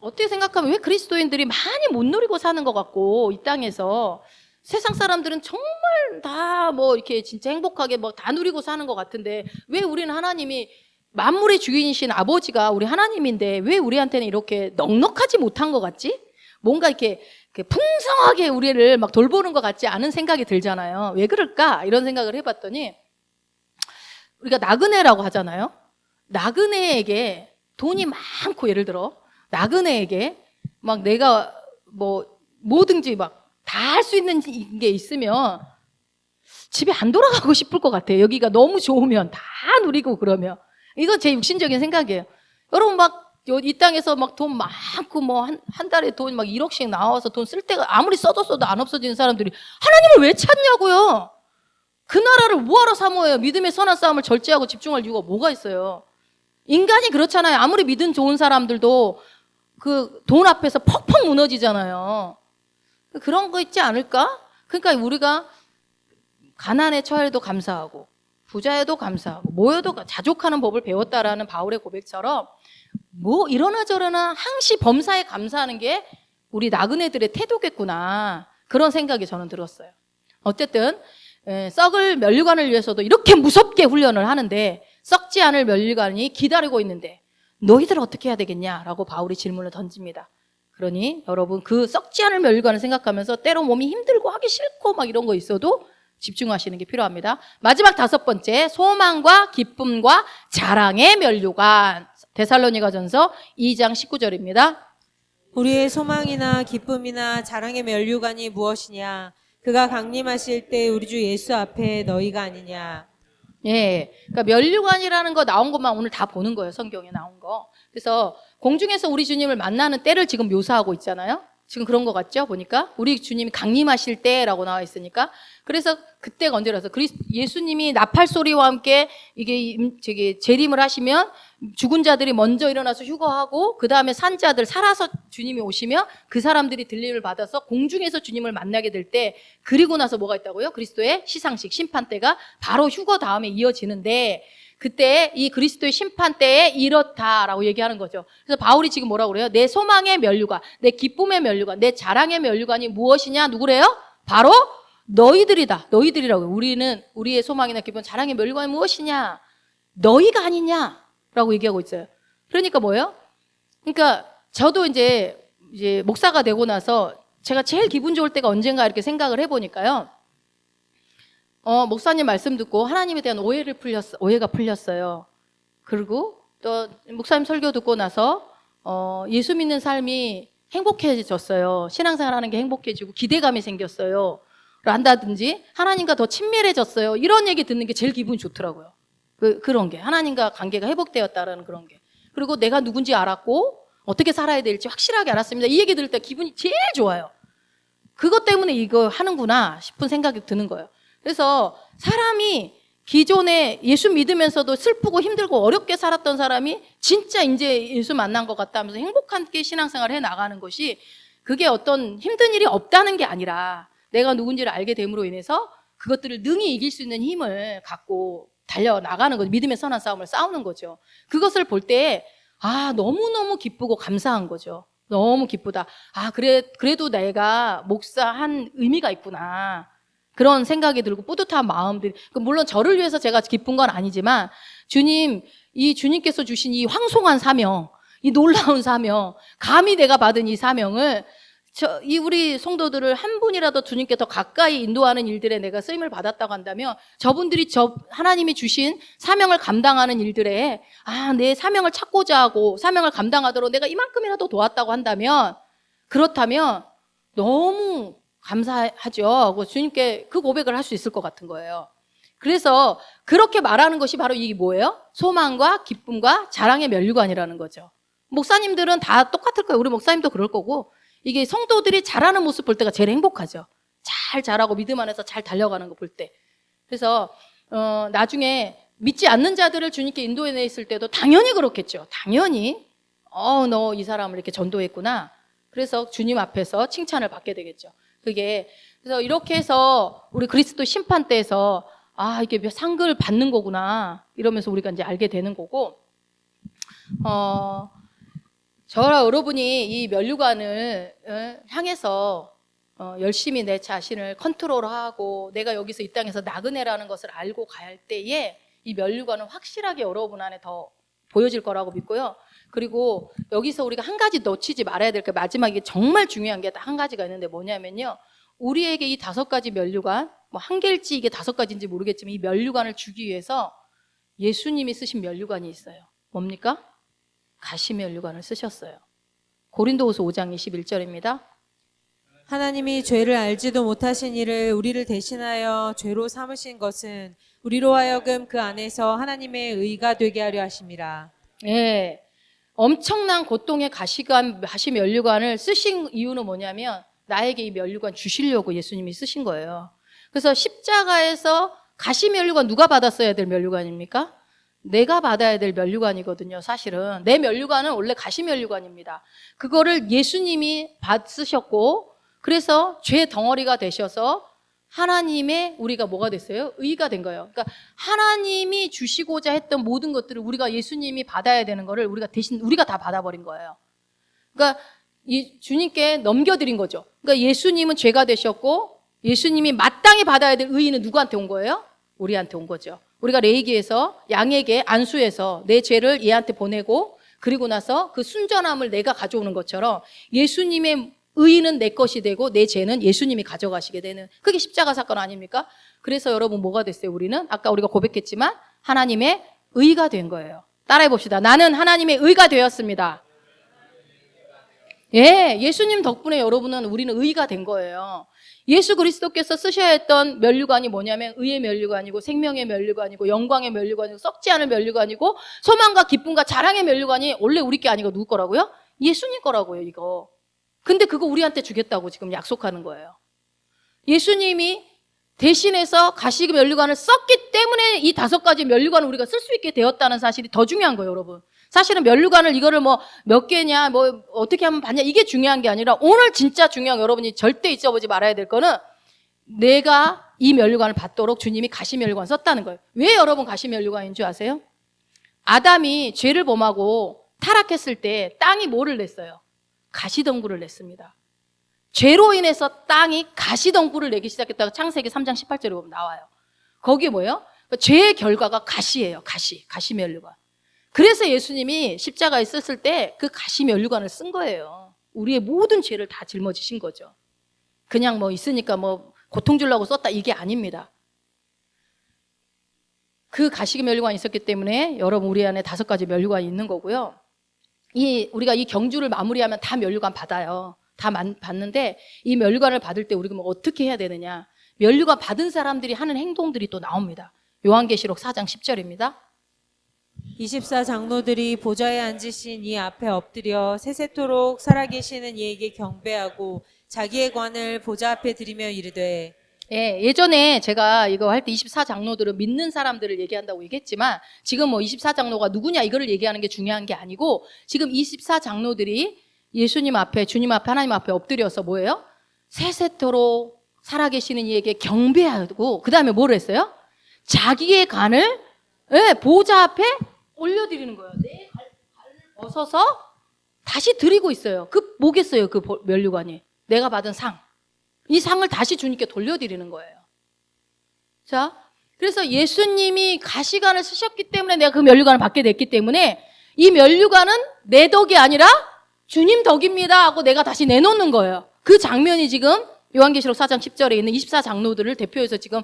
어떻게 생각하면 왜 그리스도인들이 많이 못 누리고 사는 것 같고 이 땅에서 세상 사람들은 정말 다 뭐 이렇게 진짜 행복하게 뭐 다 누리고 사는 것 같은데 왜 우리는 하나님이 만물의 주인이신 아버지가 우리 하나님인데 왜 우리한테는 이렇게 넉넉하지 못한 것 같지? 뭔가 이렇게 풍성하게 우리를 막 돌보는 것 같지 않은 생각이 들잖아요. 왜 그럴까? 이런 생각을 해봤더니 우리가 나그네라고 하잖아요. 나그네에게 돈이 많고 예를 들어 나그네에게 막 내가 뭐 뭐든지 막 다 할 수 있는 게 있으면 집에 안 돌아가고 싶을 것 같아요. 여기가 너무 좋으면 다 누리고 그러면 이건 제 육신적인 생각이에요. 여러분 막 이 땅에서 막 돈 많고 뭐 한 달에 돈 막 1억씩 나와서 돈 쓸 때가 아무리 써도 안 없어지는 사람들이 하나님을 왜 찾냐고요. 그 나라를 뭐하러 사모해요. 믿음의 선한 싸움을 절제하고 집중할 이유가 뭐가 있어요. 인간이 그렇잖아요. 아무리 믿음 좋은 사람들도 그 돈 앞에서 퍽퍽 무너지잖아요. 그런 거 있지 않을까? 그러니까 우리가 가난에 처해도 감사하고 부자에도 감사하고 모여도 자족하는 법을 배웠다라는 바울의 고백처럼 뭐 이러나 저러나 항시 범사에 감사하는 게 우리 나그네들의 태도겠구나. 그런 생각이 저는 들었어요. 어쨌든 썩을 면류관을 위해서도 이렇게 무섭게 훈련을 하는데 썩지 않을 면류관이 기다리고 있는데 너희들 어떻게 해야 되겠냐라고 바울이 질문을 던집니다. 그러니 여러분 그 썩지 않을 면류관을 생각하면서 때로 몸이 힘들고 하기 싫고 막 이런 거 있어도 집중하시는 게 필요합니다. 마지막 5번째 소망과 기쁨과 자랑의 면류관 데살로니가전서 2장 19절입니다. 우리의 소망이나 기쁨이나 자랑의 면류관이 무엇이냐? 그가 강림하실 때 우리 주 예수 앞에 너희가 아니냐. 예. 그러니까 면류관이라는 거 나온 것만 오늘 다 보는 거예요. 성경에 나온 거. 그래서 공중에서 우리 주님을 만나는 때를 지금 묘사하고 있잖아요. 지금 그런 것 같죠? 보니까 우리 주님이 강림하실 때라고 나와 있으니까. 그래서 그때가 언제라서 예수님이 나팔 소리와 함께 이게 재림을 하시면 죽은 자들이 먼저 일어나서 휴거하고 그 다음에 산 자들 살아서 주님이 오시면 그 사람들이 들림을 받아서 공중에서 주님을 만나게 될 때, 그리고 나서 뭐가 있다고요? 그리스도의 시상식 심판 때가 바로 휴거 다음에 이어지는데, 그때 이 그리스도의 심판 때에 이렇다라고 얘기하는 거죠. 그래서 바울이 지금 뭐라고 그래요? 내 소망의 면류관, 내 기쁨의 면류관, 내 자랑의 면류관이 무엇이냐? 누구래요? 바로 너희들이다. 너희들이라고요. 우리의 소망이나 기쁨, 자랑의 면류관이 무엇이냐? 너희가 아니냐라고 얘기하고 있어요. 그러니까 뭐예요? 그러니까 저도 이제 목사가 되고 나서 제가 제일 기분 좋을 때가 언젠가 이렇게 생각을 해보니까요. 목사님 말씀 듣고 하나님에 대한 오해가 풀렸어요. 그리고 또 목사님 설교 듣고 나서 예수 믿는 삶이 행복해졌어요. 신앙생활 하는 게 행복해지고 기대감이 생겼어요. 한다든지 하나님과 더 친밀해졌어요. 이런 얘기 듣는 게 제일 기분이 좋더라고요. 그런 게 하나님과 관계가 회복되었다라는 그런 게. 그리고 내가 누군지 알았고 어떻게 살아야 될지 확실하게 알았습니다. 이 얘기 들을 때 기분이 제일 좋아요. 그것 때문에 이거 하는구나 싶은 생각이 드는 거예요. 그래서 사람이 기존에 예수 믿으면서도 슬프고 힘들고 어렵게 살았던 사람이 진짜 이제 예수 만난 것 같다 하면서 행복하게 신앙생활을 해 나가는 것이, 그게 어떤 힘든 일이 없다는 게 아니라 내가 누군지를 알게 됨으로 인해서 그것들을 능히 이길 수 있는 힘을 갖고 달려나가는 거죠. 믿음의 선한 싸움을 싸우는 거죠. 그것을 볼 때 너무너무 기쁘고 감사한 거죠. 너무 기쁘다. 그래도 내가 목사한 의미가 있구나. 그런 생각이 들고 뿌듯한 마음들이, 물론 저를 위해서 제가 기쁜 건 아니지만 주님께서 주신 이 황송한 사명, 이 놀라운 사명, 감히 내가 받은 이 사명을 우리 성도들을 한 분이라도 주님께 더 가까이 인도하는 일들에 내가 쓰임을 받았다고 한다면, 저분들이 하나님이 주신 사명을 감당하는 일들에 내 사명을 찾고자 하고 사명을 감당하도록 내가 이만큼이라도 도왔다고 한다면, 그렇다면 너무 감사하죠. 주님께 그 고백을 할 수 있을 것 같은 거예요. 그래서 그렇게 말하는 것이 바로 이게 뭐예요? 소망과 기쁨과 자랑의 면류관이라는 거죠. 목사님들은 다 똑같을 거예요. 우리 목사님도 그럴 거고, 이게 성도들이 잘하는 모습 볼 때가 제일 행복하죠. 잘 자라고 믿음 안에서 잘 달려가는 거 볼 때. 그래서 나중에 믿지 않는 자들을 주님께 인도해 있을 때도 당연히 그렇겠죠. 당연히 너 이 사람을 이렇게 전도했구나. 그래서 주님 앞에서 칭찬을 받게 되겠죠. 그래서 이렇게 해서 우리 그리스도 심판 때에서 이게 상급을 받는 거구나 이러면서 우리가 이제 알게 되는 거고, 저와 여러분이 이 면류관을 향해서 열심히 내 자신을 컨트롤하고 내가 여기서 이 땅에서 나그네라는 것을 알고 갈 때에 이 면류관은 확실하게 여러분 안에 더 보여질 거라고 믿고요. 그리고 여기서 우리가 한 가지 놓치지 말아야 될 게, 마지막에 정말 중요한 게 딱 한 가지가 있는데 뭐냐면요, 우리에게 이 5가지 면류관, 한 개일지 이게 5가지인지 모르겠지만 이 면류관을 주기 위해서 예수님이 쓰신 면류관이 있어요. 뭡니까? 가시 면류관을 쓰셨어요. 고린도후서 5장 21절입니다. 하나님이 죄를 알지도 못하신 이를 우리를 대신하여 죄로 삼으신 것은 우리로 하여금 그 안에서 하나님의 의가 되게 하려 하심이라. 예, 엄청난 고통의 가시 면류관을 쓰신 이유는 뭐냐면 나에게 이 면류관 주시려고 예수님이 쓰신 거예요. 그래서 십자가에서 가시 면류관 누가 받았어야 될 면류관입니까? 내가 받아야 될 면류관이거든요. 사실은 내 면류관은 원래 가시 면류관입니다. 그거를 예수님이 쓰셨고, 그래서 죄 덩어리가 되셔서 하나님의 우리가 뭐가 됐어요? 의가 된 거예요. 그러니까 하나님이 주시고자 했던 모든 것들을 우리가 예수님이 받아야 되는 거를 우리가 다 받아버린 거예요. 그러니까 주님께 넘겨드린 거죠. 그러니까 예수님은 죄가 되셨고, 예수님이 마땅히 받아야 될 의의는 누구한테 온 거예요? 우리한테 온 거죠. 우리가 레위기에서 양에게 안수해서 내 죄를 얘한테 보내고, 그리고 나서 그 순전함을 내가 가져오는 것처럼 예수님의 의의는 내 것이 되고 내 죄는 예수님이 가져가시게 되는, 그게 십자가 사건 아닙니까? 그래서 여러분 뭐가 됐어요? 우리는 아까 우리가 고백했지만 하나님의 의가 된 거예요. 따라해 봅시다. 나는 하나님의 의가 되었습니다. 예수님 덕분에 우리는 의가 된 거예요. 예수 그리스도께서 쓰셔야 했던 면류관이 뭐냐면 의의 면류관이고 생명의 면류관이고 영광의 면류관이고 썩지 않을 면류관이고 소망과 기쁨과 자랑의 면류관이 원래 우리 게 아니고 누구 거라고요? 예수님 거라고요, 이거. 근데 그거 우리한테 주겠다고 지금 약속하는 거예요. 예수님이 대신해서 가시 면류관을 썼기 때문에 이 5가지 면류관을 우리가 쓸 수 있게 되었다는 사실이 더 중요한 거예요, 여러분. 사실은 면류관을 이거를 뭐 몇 개냐, 뭐 어떻게 하면 받냐, 이게 중요한 게 아니라 오늘 진짜 중요한 여러분이 절대 잊어보지 말아야 될 거는 내가 이 면류관을 받도록 주님이 가시 면류관 썼다는 거예요. 왜 여러분 가시 면류관인 줄 아세요? 아담이 죄를 범하고 타락했을 때 땅이 뭐를 냈어요? 가시덩굴을 냈습니다. 죄로 인해서 땅이 가시덩굴을 내기 시작했다가 창세기 3장 18절에 보면 나와요. 거기에 뭐예요? 죄의 결과가 가시예요. 가시 면류관. 그래서 예수님이 십자가에 썼을 때 그 가시 면류관을 쓴 거예요. 우리의 모든 죄를 다 짊어지신 거죠. 그냥 뭐 있으니까 뭐 고통 주려고 썼다 이게 아닙니다. 그 가시 면류관이 있었기 때문에 여러분 우리 안에 5가지 면류관이 있는 거고요. 우리가 이 경주를 마무리하면 다 면류관 받아요. 다 받는데 이 면류관을 받을 때 우리가 뭐 어떻게 해야 되느냐. 면류관 받은 사람들이 하는 행동들이 또 나옵니다. 요한계시록 4장 10절입니다. 24장로들이 보좌에 앉으신 이 앞에 엎드려 세세토록 살아계시는 이에게 경배하고 자기의 관을 보좌 앞에 드리며 이르되. 예, 예전에 제가 이거 할 때 24장로들은 믿는 사람들을 얘기한다고 얘기했지만 지금 뭐 24장로가 누구냐 이거를 얘기하는 게 중요한 게 아니고 지금 24장로들이 예수님 앞에 주님 앞에 하나님 앞에 엎드려서 뭐예요? 세세토록 살아계시는 이에게 경배하고 그 다음에 뭐를 했어요? 자기의 관을 보좌 앞에 올려드리는 거예요. 내 관을 벗어서 다시 드리고 있어요. 그 뭐겠어요? 그 면류관이 내가 받은 상. 이 상을 다시 주님께 돌려드리는 거예요. 자, 그래서 예수님이 가시관을 쓰셨기 때문에 내가 그 면류관을 받게 됐기 때문에 이 면류관은 내 덕이 아니라 주님 덕입니다 하고 내가 다시 내놓는 거예요. 그 장면이 지금 요한계시록 4장 10절에 있는 24장로들을 대표해서 지금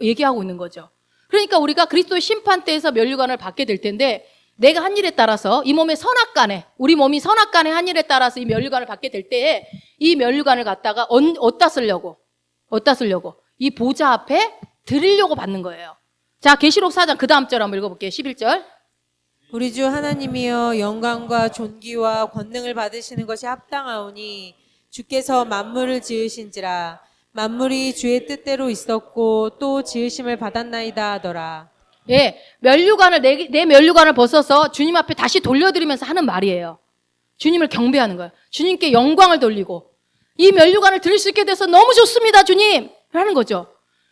얘기하고 있는 거죠. 그러니까 우리가 그리스도의 심판대에서 면류관을 받게 될 텐데 내가 한 일에 따라서 이 몸의 선악간에 우리 몸이 선악간에 한 일에 따라서 이 면류관을 받게 될 때에 이 면류관을 갖다가 어디다 쓰려고 이 보좌 앞에 드리려고 받는 거예요. 자, 계시록 4장 그 다음 절 한번 읽어볼게요. 11절. 우리 주 하나님이여 영광과 존귀와 권능을 받으시는 것이 합당하오니 주께서 만물을 지으신지라 만물이 주의 뜻대로 있었고 또 지으심을 받았나이다 하더라. 예, 면류관을 내 면류관을 벗어서 주님 앞에 다시 돌려드리면서 하는 말이에요. 주님을 경배하는 거예요. 주님께 영광을 돌리고 이 면류관을 드릴 수 있게 돼서 너무 좋습니다, 주님! 하는 거죠.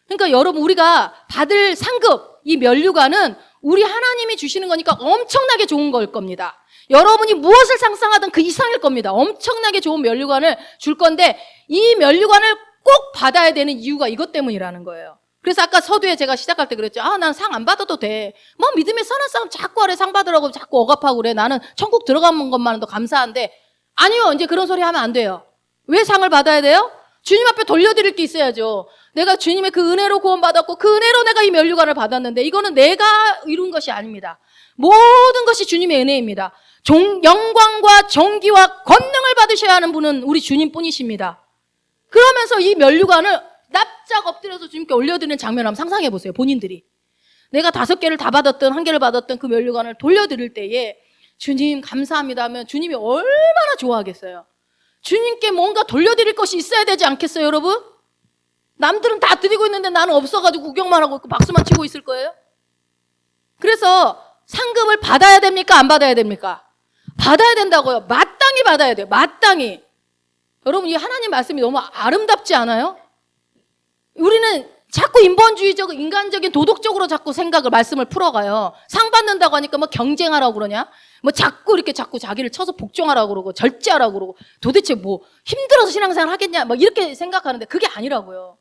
그러니까 여러분 우리가 받을 상급 이 면류관은 우리 하나님이 주시는 거니까 엄청나게 좋은 걸 겁니다. 여러분이 무엇을 상상하든 그 이상일 겁니다. 엄청나게 좋은 면류관을 줄 건데 이 면류관을 꼭 받아야 되는 이유가 이것 때문이라는 거예요. 그래서 아까 서두에 제가 시작할 때 그랬죠. 난 상 안 받아도 돼. 뭐 믿음의 선한 싸움 자꾸 하래 상 받으라고 자꾸 억압하고 그래. 나는 천국 들어가는 것만도 감사한데 아니요. 이제 그런 소리 하면 안 돼요. 왜 상을 받아야 돼요? 주님 앞에 돌려드릴 게 있어야죠. 내가 주님의 그 은혜로 구원받았고 그 은혜로 내가 이 면류관을 받았는데 이거는 내가 이룬 것이 아닙니다. 모든 것이 주님의 은혜입니다. 영광과 존귀와 권능을 받으셔야 하는 분은 우리 주님뿐이십니다. 그러면서 이 면류관을 납작 엎드려서 주님께 올려드리는 장면 한번 상상해 보세요. 본인들이. 내가 5개를 다 받았던 1개를 받았던 그 면류관을 돌려드릴 때에 주님 감사합니다 하면 주님이 얼마나 좋아하겠어요. 주님께 뭔가 돌려드릴 것이 있어야 되지 않겠어요, 여러분? 남들은 다 드리고 있는데 나는 없어가지고 구경만 하고 있고 박수만 치고 있을 거예요? 그래서 상급을 받아야 됩니까? 안 받아야 됩니까? 받아야 된다고요. 마땅히 받아야 돼요. 마땅히. 여러분 이 하나님 말씀이 너무 아름답지 않아요? 우리는 자꾸 인본주의적, 인간적인 도덕적으로 자꾸 말씀을 풀어가요. 상 받는다고 하니까 뭐 경쟁하라고 그러냐? 뭐 자꾸 자기를 쳐서 복종하라고 그러고 절제하라고 그러고 도대체 뭐 힘들어서 신앙생활 하겠냐? 뭐 이렇게 생각하는데 그게 아니라고요.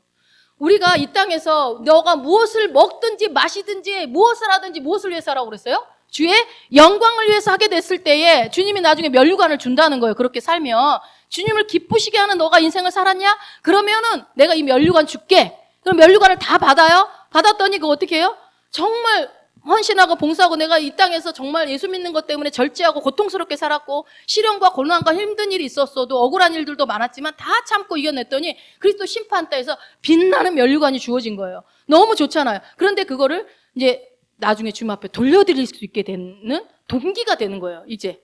우리가 이 땅에서 너가 무엇을 먹든지 마시든지 무엇을 하든지 무엇을 위해서 하라고 그랬어요? 주의 영광을 위해서 하게 됐을 때에 주님이 나중에 면류관을 준다는 거예요. 그렇게 살면 주님을 기쁘시게 하는 너가 인생을 살았냐? 그러면은 내가 이 면류관 줄게. 그럼 면류관을 다 받아요? 받았더니 그거 어떻게 해요? 정말 헌신하고 봉사하고 내가 이 땅에서 정말 예수 믿는 것 때문에 절제하고 고통스럽게 살았고 시련과 고난과 힘든 일이 있었어도 억울한 일들도 많았지만 다 참고 이겨냈더니 그리스도 심판대에서 빛나는 면류관이 주어진 거예요. 너무 좋잖아요. 그런데 그거를 이제 나중에 주님 앞에 돌려드릴 수 있게 되는 동기가 되는 거예요. 이제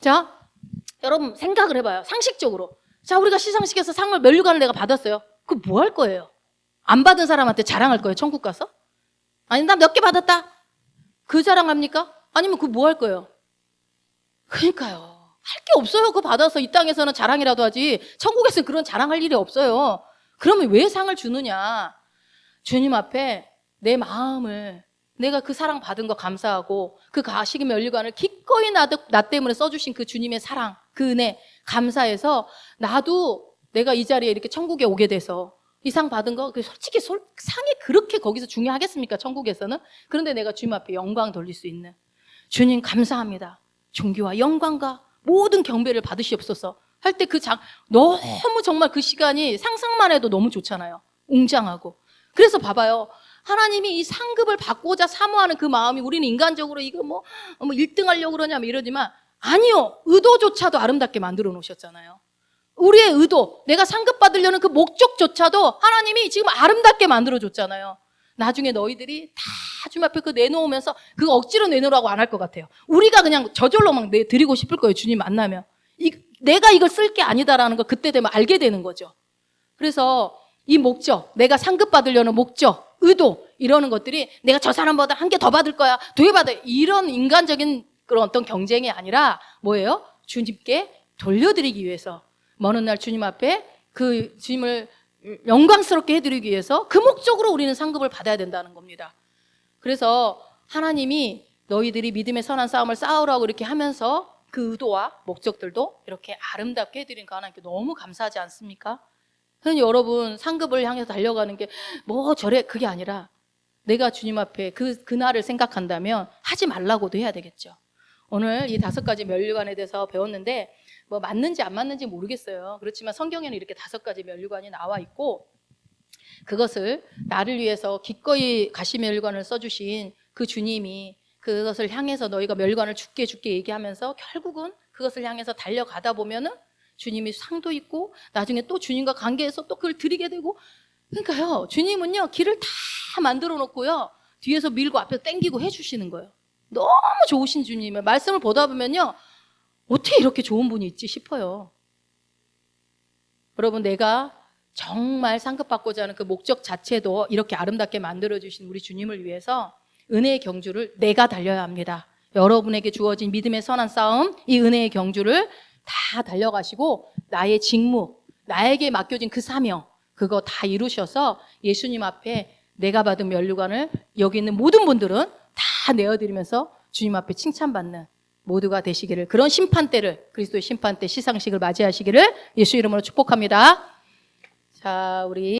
자, 여러분 생각을 해봐요. 상식적으로. 자, 우리가 시상식에서 상을 면류관을 내가 받았어요. 그거 뭐 할 거예요? 안 받은 사람한테 자랑할 거예요? 천국 가서? 아니, 나 몇 개 받았다. 그 자랑합니까? 아니면 그거 뭐 할 거예요? 그러니까요. 할 게 없어요. 그거 받아서 이 땅에서는 자랑이라도 하지. 천국에서는 그런 자랑할 일이 없어요. 그러면 왜 상을 주느냐? 주님 앞에 내 마음을 내가 그 사랑 받은 거 감사하고 그 가시기 면류관을 기꺼이 나 때문에 써주신 그 주님의 사랑, 그 은혜 감사해서 나도 내가 이 자리에 이렇게 천국에 오게 돼서 이 상 받은 거 솔직히 상이 그렇게 거기서 중요하겠습니까? 천국에서는. 그런데 내가 주님 앞에 영광 돌릴 수 있는 주님 감사합니다. 존귀와 영광과 모든 경배를 받으시옵소서 할 때 너무 정말 그 시간이 상상만 해도 너무 좋잖아요. 웅장하고. 그래서 봐봐요. 하나님이 이 상급을 받고자 사모하는 그 마음이 우리는 인간적으로 이거 뭐 1등 하려고 그러냐 이러지만 아니요. 의도조차도 아름답게 만들어 놓으셨잖아요. 우리의 의도, 내가 상급 받으려는 그 목적조차도 하나님이 지금 아름답게 만들어줬잖아요. 나중에 너희들이 다 주님 앞에 그 내놓으면서 그거 억지로 내놓으라고 안 할 것 같아요. 우리가 그냥 저절로 막 드리고 싶을 거예요. 주님 만나면. 내가 이걸 쓸 게 아니다라는 걸 그때 되면 알게 되는 거죠. 그래서 이 목적, 내가 상급 받으려는 목적, 의도 이러는 것들이 내가 저 사람보다 한 개 더 받을 거야, 2개 받아 이런 인간적인 그런 어떤 경쟁이 아니라 뭐예요? 주님께 돌려드리기 위해서 먼 날 주님 앞에 그 주님을 영광스럽게 해드리기 위해서 그 목적으로 우리는 상급을 받아야 된다는 겁니다. 그래서 하나님이 너희들이 믿음의 선한 싸움을 싸우라고 이렇게 하면서 그 의도와 목적들도 이렇게 아름답게 해드린 그 하나님께 너무 감사하지 않습니까? 그러니 여러분 상급을 향해서 달려가는 게 뭐 저래 그게 아니라 내가 주님 앞에 그날을 생각한다면 하지 말라고도 해야 되겠죠. 오늘 이 5가지 면류관에 대해서 배웠는데 뭐 맞는지 안 맞는지 모르겠어요. 그렇지만 성경에는 이렇게 5가지 면류관이 나와 있고 그것을 나를 위해서 기꺼이 가시 면류관을 써주신 그 주님이 그것을 향해서 너희가 면류관을 줄게 얘기하면서 결국은 그것을 향해서 달려가다 보면은 주님이 상도 있고 나중에 또 주님과 관계해서 또 그걸 드리게 되고 그러니까요. 주님은요 길을 다 만들어 놓고요 뒤에서 밀고 앞에서 땡기고 해주시는 거예요. 너무 좋으신 주님의 말씀을 보다 보면요 어떻게 이렇게 좋은 분이 있지 싶어요. 여러분 내가 정말 상급받고자 하는 그 목적 자체도 이렇게 아름답게 만들어주신 우리 주님을 위해서 은혜의 경주를 내가 달려야 합니다. 여러분에게 주어진 믿음의 선한 싸움 이 은혜의 경주를 다 달려가시고 나의 직무 나에게 맡겨진 그 사명 그거 다 이루셔서 예수님 앞에 내가 받은 면류관을 여기 있는 모든 분들은 다 내어드리면서 주님 앞에 칭찬받는 모두가 되시기를 그런 심판대를 그리스도의 심판대 시상식을 맞이하시기를 예수 이름으로 축복합니다. 자, 우리